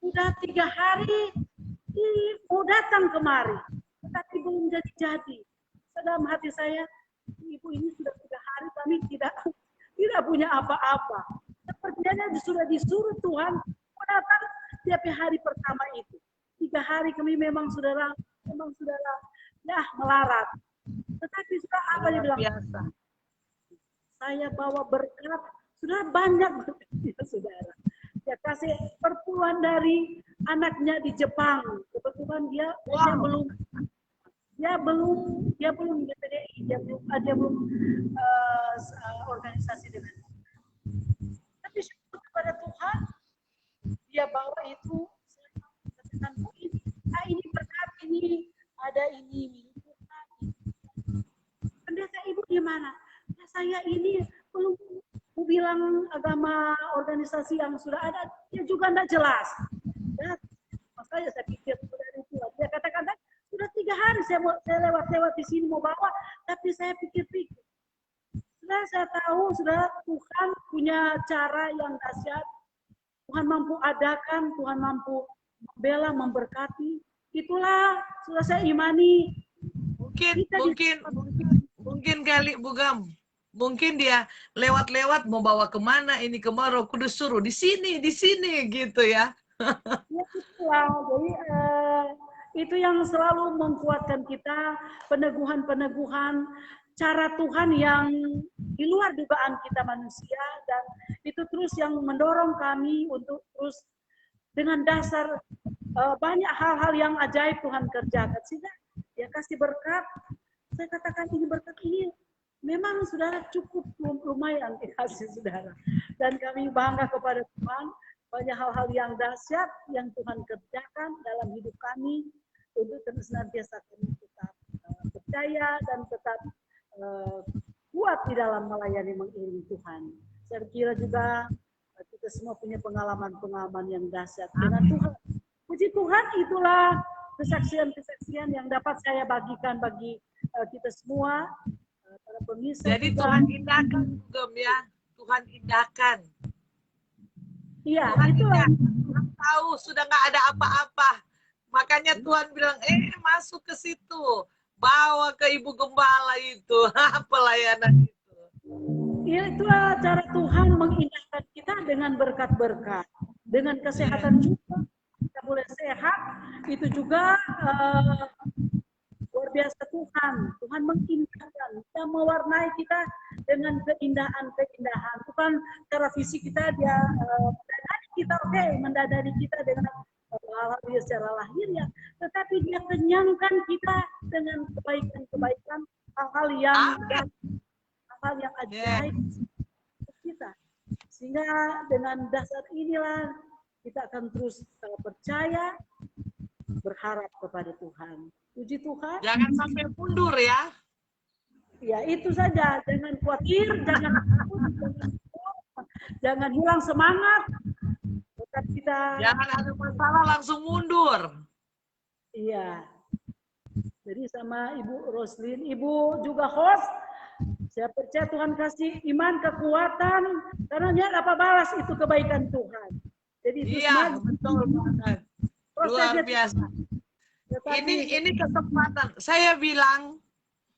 sudah 3 hari mau datang kemari, tetapi belum jadi-jadi. Dalam hati saya, ibu ini sudah 3 hari kami tidak punya apa-apa. Sepertinya sudah disuruh Tuhan datang tiap hari pertama itu. 3 hari kami memang saudara ya melarat. Tetapi sudah apa dia bilang? Biasa. Saya bawa berkat, sudah banyak ya saudara. Dia kasih perpuluhan dari anaknya di Jepang. Kebetulan dia belum DPDI, dia belum organisasi dengan. Tapi syukur kepada Tuhan, dia bawa itu, katakan ini berkat, ini ada ini Tuhan. Pendeta ibu di mana? Ya, saya ini belum bilang agama organisasi yang sudah ada, dia juga tidak jelas. Ya, makanya saya pikir dari itu, dia katakan sudah 3 hari saya lewat di sini mau bawa, tapi saya pikir-pikir. Sudah saya tahu, sudah Tuhan punya cara yang dahsyat. Tuhan mampu adakan, Tuhan mampu membela, memberkati. Itulah sudah saya imani. Mungkin kali Bugam. Mungkin dia lewat-lewat mau bawa kemana ini kemana, Roh Kudus suruh di sini gitu ya. Ya itulah. Jadi itu yang selalu menguatkan kita, peneguhan-peneguhan cara Tuhan yang di luar dugaan kita manusia, dan itu terus yang mendorong kami untuk terus dengan dasar banyak hal-hal yang ajaib Tuhan kerjakan. Sehingga dia kasih berkat, saya katakan ini berkat ini memang saudara cukup lumayan dikasih saudara. Dan kami bangga kepada Tuhan, banyak hal-hal yang dahsyat yang Tuhan kerjakan dalam hidup kami, untuk senantiasa kami tetap percaya dan tetap kuat di dalam melayani mengiringi Tuhan. Saya kira juga kita semua punya pengalaman-pengalaman yang dahsyat dengan Tuhan. Puji Tuhan, itulah kesaksian-kesaksian yang dapat saya bagikan bagi kita semua, para pemirsa. Jadi Tuhan indahkan juga ya, Tuhan indahkan. Iya, itu Tuhan tahu sudah nggak ada apa-apa. Makanya Tuhan bilang, masuk ke situ. bawa ke Ibu Gembala itu pelayanan itu. Ya, itulah cara Tuhan mengindahkan kita dengan berkat-berkat, dengan kesehatan juga. Kita boleh sehat, itu juga luar biasa Tuhan. Tuhan mengindahkan, dia mewarnai kita dengan keindahan-keindahan. Bukan secara fisik kita dia mendadari kita, oke, mendadari kita dengan hal-hal dia secara lahiriah, tetapi dia kenyangkan kita dengan kebaikan-kebaikan, hal-hal yang ajaib untuk kita. Sehingga dengan dasar inilah kita akan terus percaya, berharap kepada Tuhan. Puji Tuhan. Jangan sampai mundur ya. Ya itu saja, jangan khawatir, jangan hilang semangat. Tetap kita. Jangan ada masalah langsung mundur. Iya. Jadi sama Ibu Roslin, Ibu juga host. Saya percaya Tuhan kasih iman, kekuatan, karena dia dapat balas itu kebaikan Tuhan. Jadi itu iya, betul banget. Luar biasa. Ini kesempatan. Saya bilang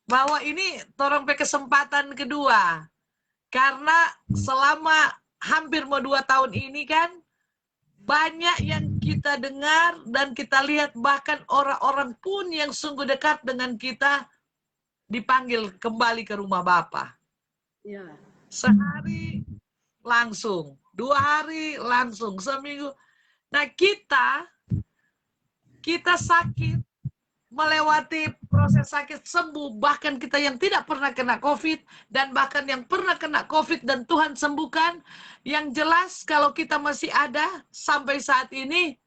bahwa ini torong kesempatan kedua. Karena selama hampir mau 2 tahun ini kan, banyak yang kita dengar dan kita lihat, bahkan orang-orang pun yang sungguh dekat dengan kita dipanggil kembali ke rumah Bapa. Ya. Sehari langsung, 2 hari langsung, seminggu. Nah kita sakit, melewati proses sakit sembuh, bahkan kita yang tidak pernah kena COVID, dan bahkan yang pernah kena COVID dan Tuhan sembuhkan. Yang jelas kalau kita masih ada sampai saat ini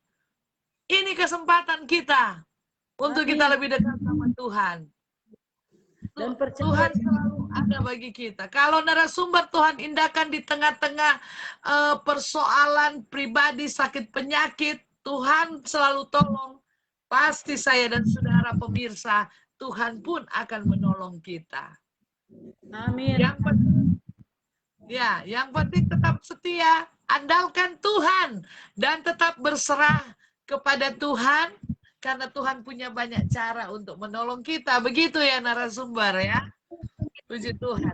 kesempatan kita untuk kita lebih dekat sama Tuhan. Dan Tuhan selalu ada bagi kita. Kalau narasumber Tuhan indahkan di tengah-tengah persoalan pribadi, sakit penyakit, Tuhan selalu tolong. Pasti saya dan saudara pemirsa, Tuhan pun akan menolong kita. Amin. Yang penting tetap setia, andalkan Tuhan, dan tetap berserah kepada Tuhan. Karena Tuhan punya banyak cara untuk menolong kita. Begitu ya narasumber ya. Puji Tuhan.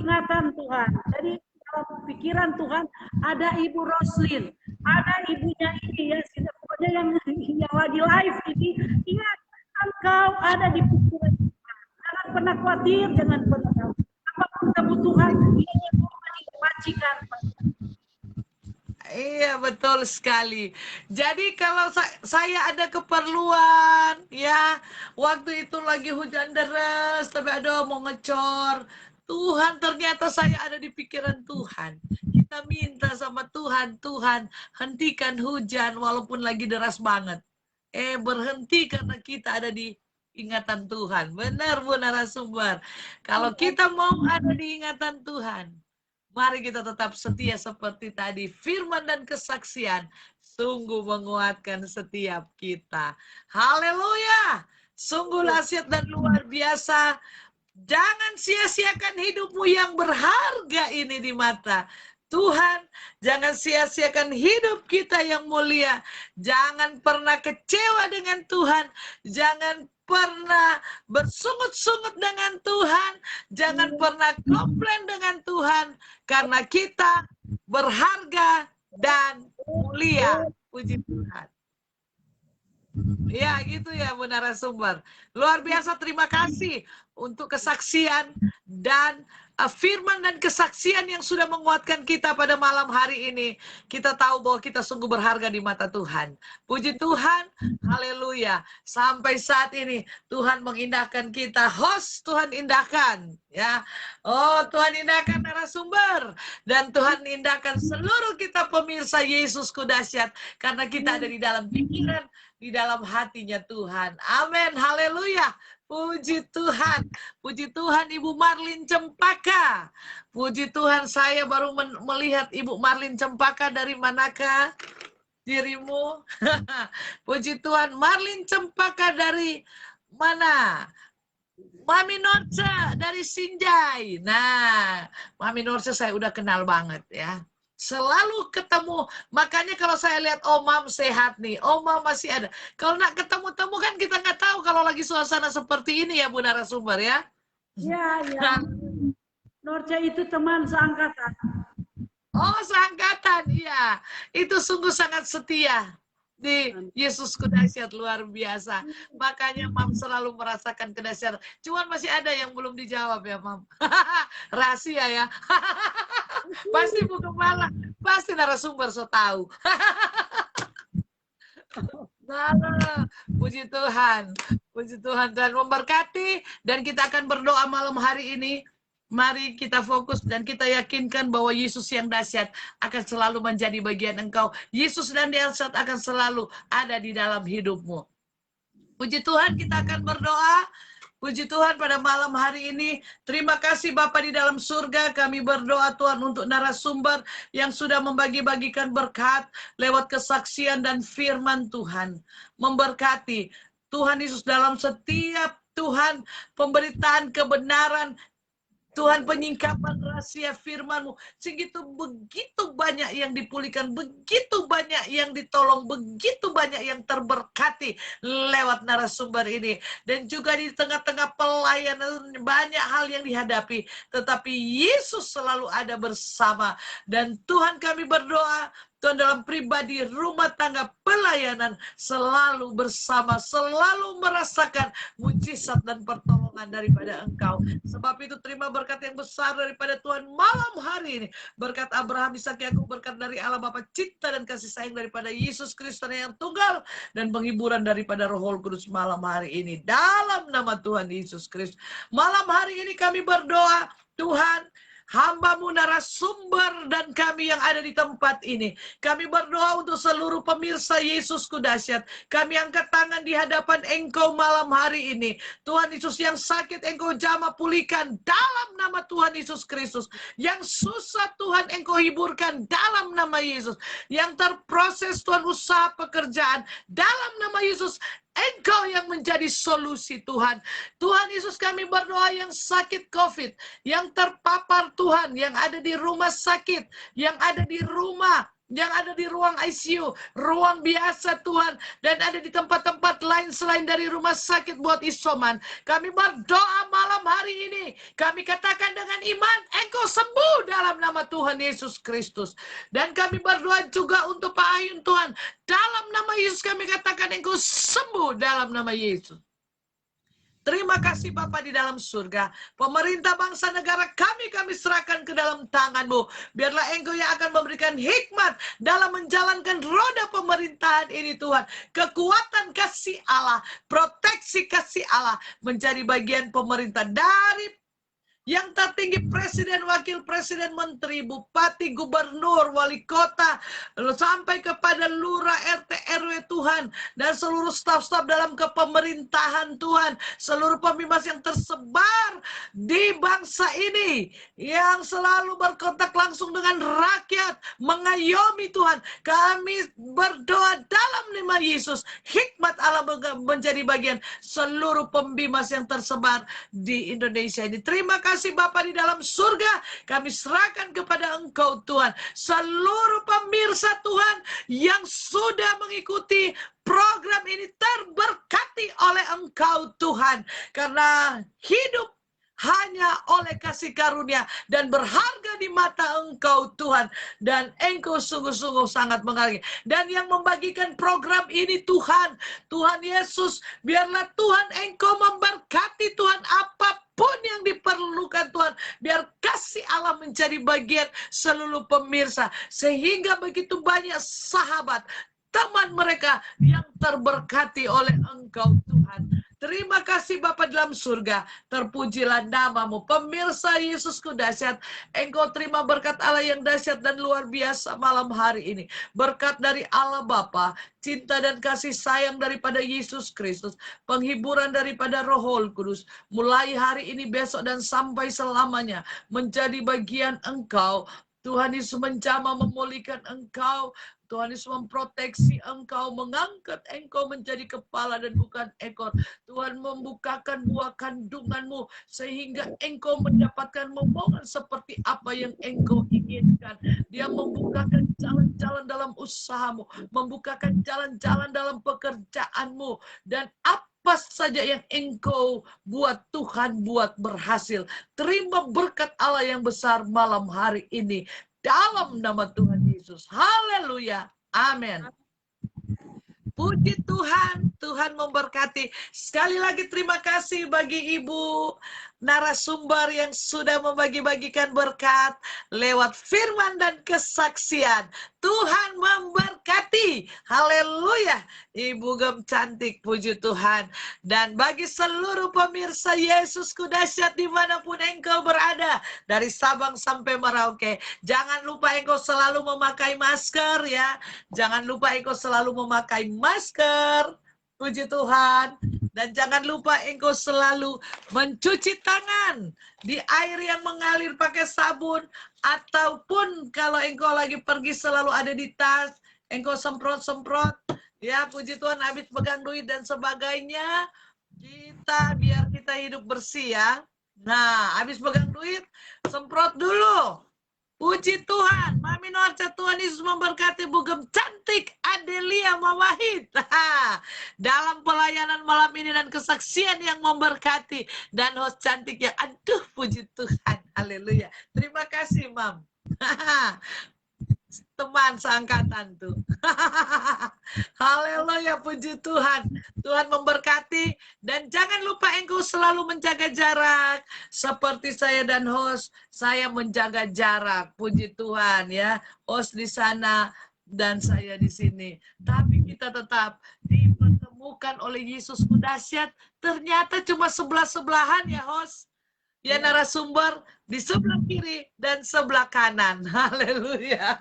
Ingatan Tuhan. Jadi dalam pikiran Tuhan ada Ibu Roslin, ada ibunya ini ya, pokoknya yang lagi live ini. Ingat, engkau ada di pikiran Tuhan. Jangan pernah khawatir, jangan pernah tahu. Apapun kebutuhan, ini diwajikan. Iya, betul sekali. Jadi kalau saya ada keperluan, ya, waktu itu lagi hujan deras, tapi aduh mau ngecor, Tuhan, ternyata saya ada di pikiran Tuhan. Kita minta sama Tuhan, Tuhan, hentikan hujan walaupun lagi deras banget. Berhenti karena kita ada di ingatan Tuhan. Benar, Bu narasumber. Kalau kita mau ada di ingatan Tuhan, mari kita tetap setia seperti tadi. Firman dan kesaksian sungguh menguatkan setiap kita. Haleluya. Sungguh dahsyat dan luar biasa. Jangan sia-siakan hidupmu yang berharga ini di mata Tuhan. Jangan sia-siakan hidup kita yang mulia. Jangan pernah kecewa dengan Tuhan. Jangan pernah bersungut-sungut dengan Tuhan. Jangan pernah komplain dengan Tuhan. Karena kita berharga dan mulia. Puji Tuhan. Ya gitu ya Bu narasumber. Luar biasa, terima kasih untuk kesaksian dan firman dan kesaksian yang sudah menguatkan kita pada malam hari ini. Kita tahu bahwa kita sungguh berharga di mata Tuhan. Puji Tuhan, haleluya. Sampai saat ini Tuhan mengindahkan kita. Host Tuhan indahkan, ya. Oh, Tuhan indahkan narasumber, dan Tuhan indahkan seluruh kita pemirsa Yesusku dahsyat, karena kita ada di dalam pikiran, di dalam hatinya Tuhan. Amin, haleluya. Puji Tuhan. Puji Tuhan Ibu Marlin Cempaka. Puji Tuhan, saya baru melihat Ibu Marlin Cempaka. Dari manakah dirimu? Puji Tuhan, Marlin Cempaka dari mana? Mami Norce dari Sinjai. Nah, Mami Norce saya udah kenal banget ya. Selalu ketemu. Makanya kalau saya lihat Omam sehat nih, Omam masih ada. Kalau nak ketemu-temu kan kita nggak tahu kalau lagi suasana seperti ini ya Bu narasumber ya. Ya, ya. Norca itu teman seangkatan. Oh, seangkatan, iya. Itu sungguh sangat setia di Yesus Dahsyat, luar biasa. Makanya Mam selalu merasakan kedahsyatan. Cuman masih ada yang belum dijawab ya, Mam. Rahasia ya. Pasti Bu Gembala, pasti narasumber so tahu. Nah, puji Tuhan. Puji Tuhan, Tuhan memberkati, dan kita akan berdoa malam hari ini. Mari kita fokus dan kita yakinkan bahwa Yesus yang dahsyat akan selalu menjadi bagian engkau. Yesus dan dahsyat akan selalu ada di dalam hidupmu. Puji Tuhan, kita akan berdoa. Puji Tuhan, pada malam hari ini, terima kasih Bapa di dalam surga. Kami berdoa Tuhan untuk narasumber yang sudah membagi-bagikan berkat lewat kesaksian dan firman Tuhan. Memberkati Tuhan Yesus dalam setiap Tuhan pemberitaan kebenaran, Tuhan, penyingkapan rahasia firman-Mu, sehingga begitu banyak yang dipulihkan, begitu banyak yang ditolong, begitu banyak yang terberkati lewat narasumber ini. Dan juga di tengah-tengah pelayanan banyak hal yang dihadapi, tetapi Yesus selalu ada bersama. Dan Tuhan, kami berdoa, Tuhan, dalam pribadi, rumah tangga, pelayanan, selalu bersama, selalu merasakan mujizat dan pertolongan daripada Engkau. Sebab itu terima berkat yang besar daripada Tuhan malam hari ini. Berkat Abraham, Ishak, Yakub, berkat dari Allah Bapa, cinta dan kasih sayang daripada Yesus Kristus yang tunggal, dan penghiburan daripada Roh Kudus malam hari ini. Dalam nama Tuhan Yesus Kristus. Malam hari ini kami berdoa, Tuhan, hamba-Mu narasumber dan kami yang ada di tempat ini. Kami berdoa untuk seluruh pemirsa Yesusku Dahsyat. Kami angkat tangan di hadapan Engkau malam hari ini. Tuhan Yesus, yang sakit Engkau jamah pulihkan dalam nama Tuhan Yesus Kristus. Yang susah Tuhan Engkau hiburkan dalam nama Yesus. Yang terproses Tuhan usaha pekerjaan dalam nama Yesus. Engkau yang menjadi solusi Tuhan. Tuhan Yesus, kami berdoa yang sakit COVID, yang terpapar Tuhan, yang ada di rumah sakit, yang ada di rumah, yang ada di ruang ICU, ruang biasa Tuhan, dan ada di tempat-tempat lain selain dari rumah sakit buat isoman. Kami berdoa malam hari ini, kami katakan dengan iman, Engkau sembuh dalam nama Tuhan Yesus Kristus. Dan kami berdoa juga untuk Pak Ayun Tuhan, dalam nama Yesus kami katakan Engkau sembuh dalam nama Yesus. Terima kasih Bapa di dalam surga. Pemerintah bangsa negara kami serahkan ke dalam tangan-Mu. Biarlah Engkau yang akan memberikan hikmat dalam menjalankan roda pemerintahan ini Tuhan. Kekuatan kasih Allah, proteksi kasih Allah menjadi bagian pemerintah, dari yang tertinggi presiden, wakil presiden, menteri, bupati, gubernur, wali kota, sampai kepada lurah, RT, RW Tuhan, dan seluruh staf-staf dalam kepemerintahan Tuhan, seluruh pemimpin yang tersebar di bangsa ini, yang selalu berkontak langsung dengan rakyat, mengayomi Tuhan. Kami berdoa dalam nama Yesus, hikmat Allah menjadi bagian seluruh pembimas yang tersebar di Indonesia ini. Terima kasih Bapa di dalam surga, kami serahkan kepada Engkau Tuhan, seluruh pemirsa Tuhan yang sudah mengikuti program ini terberkati oleh Engkau Tuhan, karena hidup hanya oleh kasih karunia dan berharga di mata Engkau Tuhan, dan Engkau sungguh-sungguh sangat menghargai. Dan yang membagikan program ini Tuhan, Tuhan Yesus, biarlah Tuhan Engkau memberkati Tuhan apapun yang diperlukan Tuhan, biar kasih Allah menjadi bagian seluruh pemirsa, sehingga begitu banyak sahabat, teman mereka yang terberkati oleh Engkau Tuhan. Terima kasih Bapa dalam surga, terpujilah nama-Mu. Pemirsa Yesusku Dahsyat, Engkau terima berkat Allah yang dahsyat dan luar biasa malam hari ini. Berkat dari Allah Bapa, cinta dan kasih sayang daripada Yesus Kristus, penghiburan daripada Roh Kudus, mulai hari ini, besok, dan sampai selamanya, menjadi bagian Engkau. Tuhan Yesus menjamah memulihkan Engkau. Tuhan Yesus memproteksi Engkau, mengangkat Engkau menjadi kepala dan bukan ekor. Tuhan membukakan buah kandungan-Mu, sehingga Engkau mendapatkan momongan seperti apa yang Engkau inginkan. Dia membukakan jalan-jalan dalam usahamu, membukakan jalan-jalan dalam pekerjaanmu, dan apa saja yang engkau buat, Tuhan buat berhasil. Terima berkat Allah yang besar malam hari ini dalam nama Tuhan Yesus. Haleluya. Amin. Puji Tuhan, Tuhan memberkati. Sekali lagi terima kasih bagi Ibu narasumber yang sudah membagi-bagikan berkat lewat firman dan kesaksian. Tuhan memberkati. Haleluya. Ibu Gem cantik, puji Tuhan. Dan bagi seluruh pemirsa Yesusku dahsyat dimanapun engkau berada, dari Sabang sampai Merauke, jangan lupa engkau selalu memakai masker ya. Jangan lupa engkau selalu memakai masker. Puji Tuhan. Dan jangan lupa engkau selalu mencuci tangan di air yang mengalir pakai sabun. Ataupun kalau engkau lagi pergi selalu ada di tas, engkau semprot-semprot. Ya, puji Tuhan, habis pegang duit dan sebagainya. Biar kita hidup bersih ya. Nah, habis pegang duit, semprot dulu. Puji Tuhan, Mami Norca, Tuhan Yesus memberkati. Bu Gem cantik, Adelia Mawahid. Dalam pelayanan malam ini dan kesaksian yang memberkati. Dan host cantik yang, aduh puji Tuhan, haleluya. Terima kasih, Mam. Teman seangkatan tuh. Haleluya, puji Tuhan. Tuhan memberkati. Dan jangan lupa engkau selalu menjaga jarak. Seperti saya dan host, saya menjaga jarak. Puji Tuhan ya. Host di sana dan saya di sini. Tapi kita tetap dipertemukan oleh Yesus dahsyat. Ternyata cuma sebelah-sebelahan ya host. Ya narasumber di sebelah kiri dan sebelah kanan. Haleluya.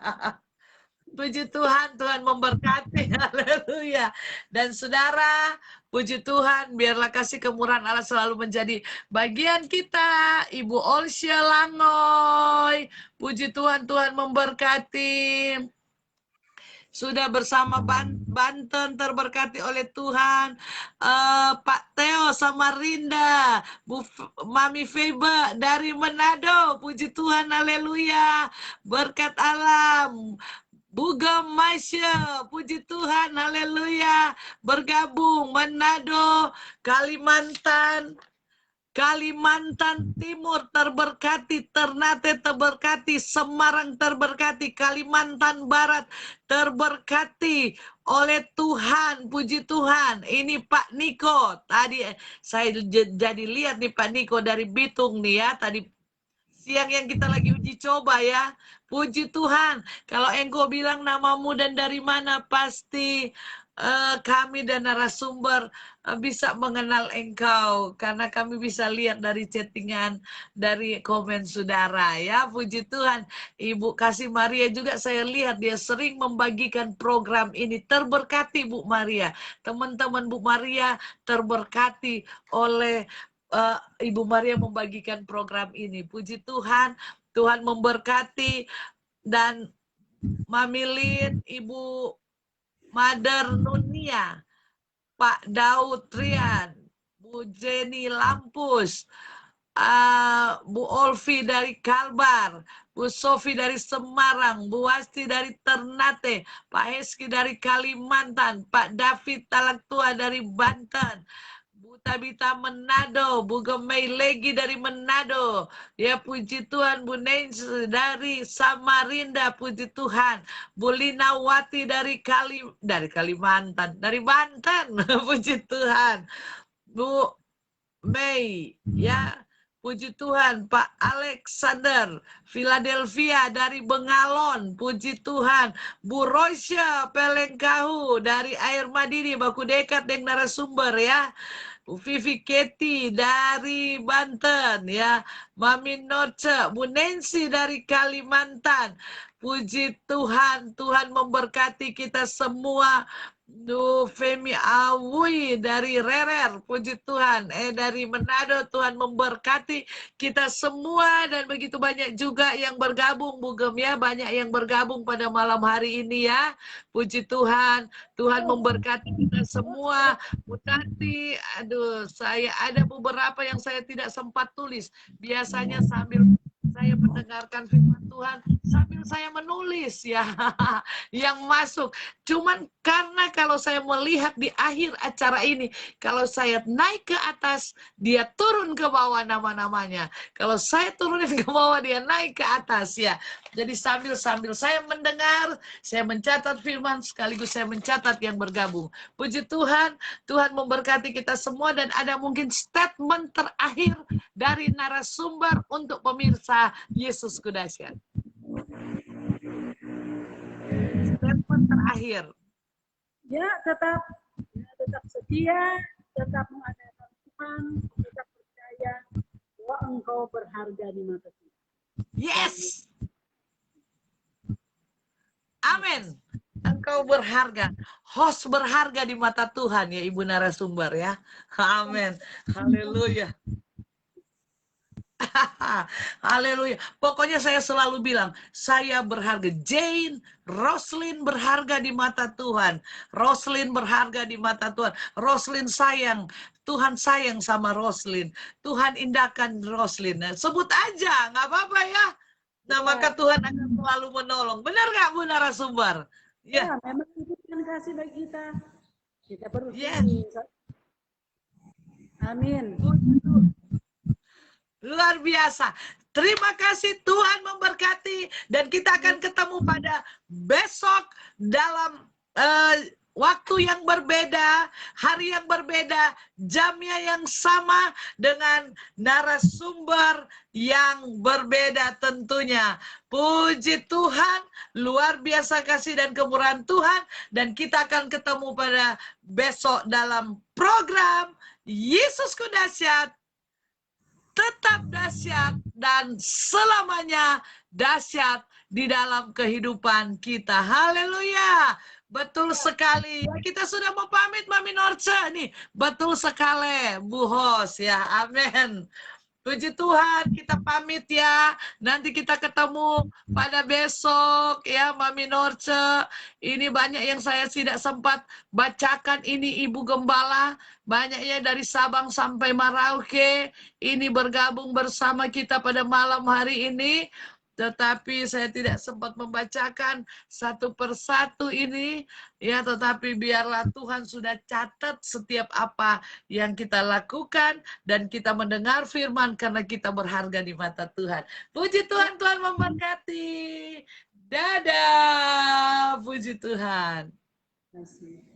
Puji Tuhan, Tuhan memberkati. Haleluya. Dan saudara, puji Tuhan, biarlah kasih kemurahan Allah selalu menjadi bagian kita. Ibu Olsya Langoy, puji Tuhan, Tuhan memberkati. Sudah bersama Banten, terberkati oleh Tuhan. Pak Theo Samarinda, Mami Feba dari Manado, puji Tuhan, haleluya. Berkat alam. Bu Gem Maisha, puji Tuhan, haleluya. Bergabung Manado, Kalimantan Timur terberkati, Ternate terberkati, Semarang terberkati, Kalimantan Barat terberkati oleh Tuhan, puji Tuhan. Ini Pak Niko, tadi saya jadi lihat nih Pak Niko dari Bitung nih ya, tadi siang yang kita lagi uji coba ya. Puji Tuhan, kalau engkau bilang namamu dan dari mana, pasti kami dan narasumber bisa mengenal engkau, karena kami bisa lihat dari chattingan, dari komen saudara ya. Puji Tuhan. Ibu Kasih Maria juga saya lihat dia sering membagikan program ini. Terberkati Bu Maria. Teman-teman Bu Maria terberkati oleh Ibu Maria membagikan program ini. Puji Tuhan, Tuhan memberkati. Dan Mami Lin, Ibu Mother Nunia, Pak Daud Rian, Bu Jenny Lampus, Bu Olvi dari Kalbar, Bu Sofi dari Semarang, Bu Wasti dari Ternate, Pak Heski dari Kalimantan, Pak David Talaktua dari Banten, Bu Tabita Manado, Bu Gemei Legi dari Manado, ya puji Tuhan. Bu Nens dari Samarinda, puji Tuhan. Bu Linawati dari Kalimantan, dari Banten, puji Tuhan. Bu Mei, ya puji Tuhan. Pak Alexander Philadelphia dari Bengalon, puji Tuhan. Bu Roysha Pelengkahu dari Air Madini, baku dekat dengan narasumber ya. Bu Vivi Keti dari Banten ya. Mami Noce, Bu Nancy dari Kalimantan. Puji Tuhan, Tuhan memberkati kita semua. Femi Awi dari Rerer, puji Tuhan. Dari Manado, Tuhan memberkati kita semua. Dan begitu banyak juga yang bergabung, Bu Gem ya. Banyak yang bergabung pada malam hari ini ya. Puji Tuhan, Tuhan memberkati kita semua. Bu Tati, aduh, saya ada beberapa yang saya tidak sempat tulis. Biasanya sambil saya mendengarkan firman Tuhan sambil saya menulis ya yang masuk. Cuman karena kalau saya melihat di akhir acara ini, kalau saya naik ke atas, dia turun ke bawah nama-namanya. Kalau saya turunin ke bawah, dia naik ke atas ya. Jadi sambil saya mendengar, saya mencatat firman, sekaligus saya mencatat yang bergabung. Puji Tuhan, Tuhan memberkati kita semua, dan ada mungkin statement terakhir dari narasumber untuk pemirsa Yesus Kudahsyat. Statement terakhir. Ya, tetap setia, tetap mengandalkan Tuhan, tetap percaya bahwa engkau berharga di mata Tuhan. Yes. Amin. Engkau berharga. Host berharga di mata Tuhan ya, Ibu narasumber ya. Amin. Haleluya. Haleluya. Pokoknya saya selalu bilang, saya berharga. Jane, Roslyn berharga di mata Tuhan. Roslyn berharga di mata Tuhan. Roslyn sayang. Tuhan sayang sama Roslyn. Tuhan indahkan Roslyn. Nah, sebut aja, nggak apa-apa ya. Nah, maka Tuhan akan selalu menolong. Benar nggak, Bu narasumber? Ya, memang itu Tuhan kasih bagi kita. Kita perlu Amin. Luar biasa. Terima kasih, Tuhan memberkati, dan kita akan ketemu pada besok dalam waktu yang berbeda, hari yang berbeda, jamnya yang sama, dengan narasumber yang berbeda tentunya. Puji Tuhan, luar biasa kasih dan kemurahan Tuhan, dan kita akan ketemu pada besok dalam program Yesus Kudahsyat, tetap dahsyat dan selamanya dahsyat di dalam kehidupan kita. Haleluya. Betul sekali. Ya, kita sudah mau pamit, Mami Norce nih. Betul sekali, Bu Hos ya. Amin. Puji Tuhan, kita pamit ya. Nanti kita ketemu pada besok ya, Mami Norce. Ini banyak yang saya tidak sempat bacakan. Ini Ibu Gembala, banyaknya dari Sabang sampai Merauke. Ini bergabung bersama kita pada malam hari ini. Tetapi saya tidak sempat membacakan satu persatu ini ya, tetapi biarlah Tuhan sudah catat setiap apa yang kita lakukan, dan kita mendengar firman karena kita berharga di mata Tuhan. Puji Tuhan, Tuhan memberkati. Dadah, puji Tuhan. Terima kasih.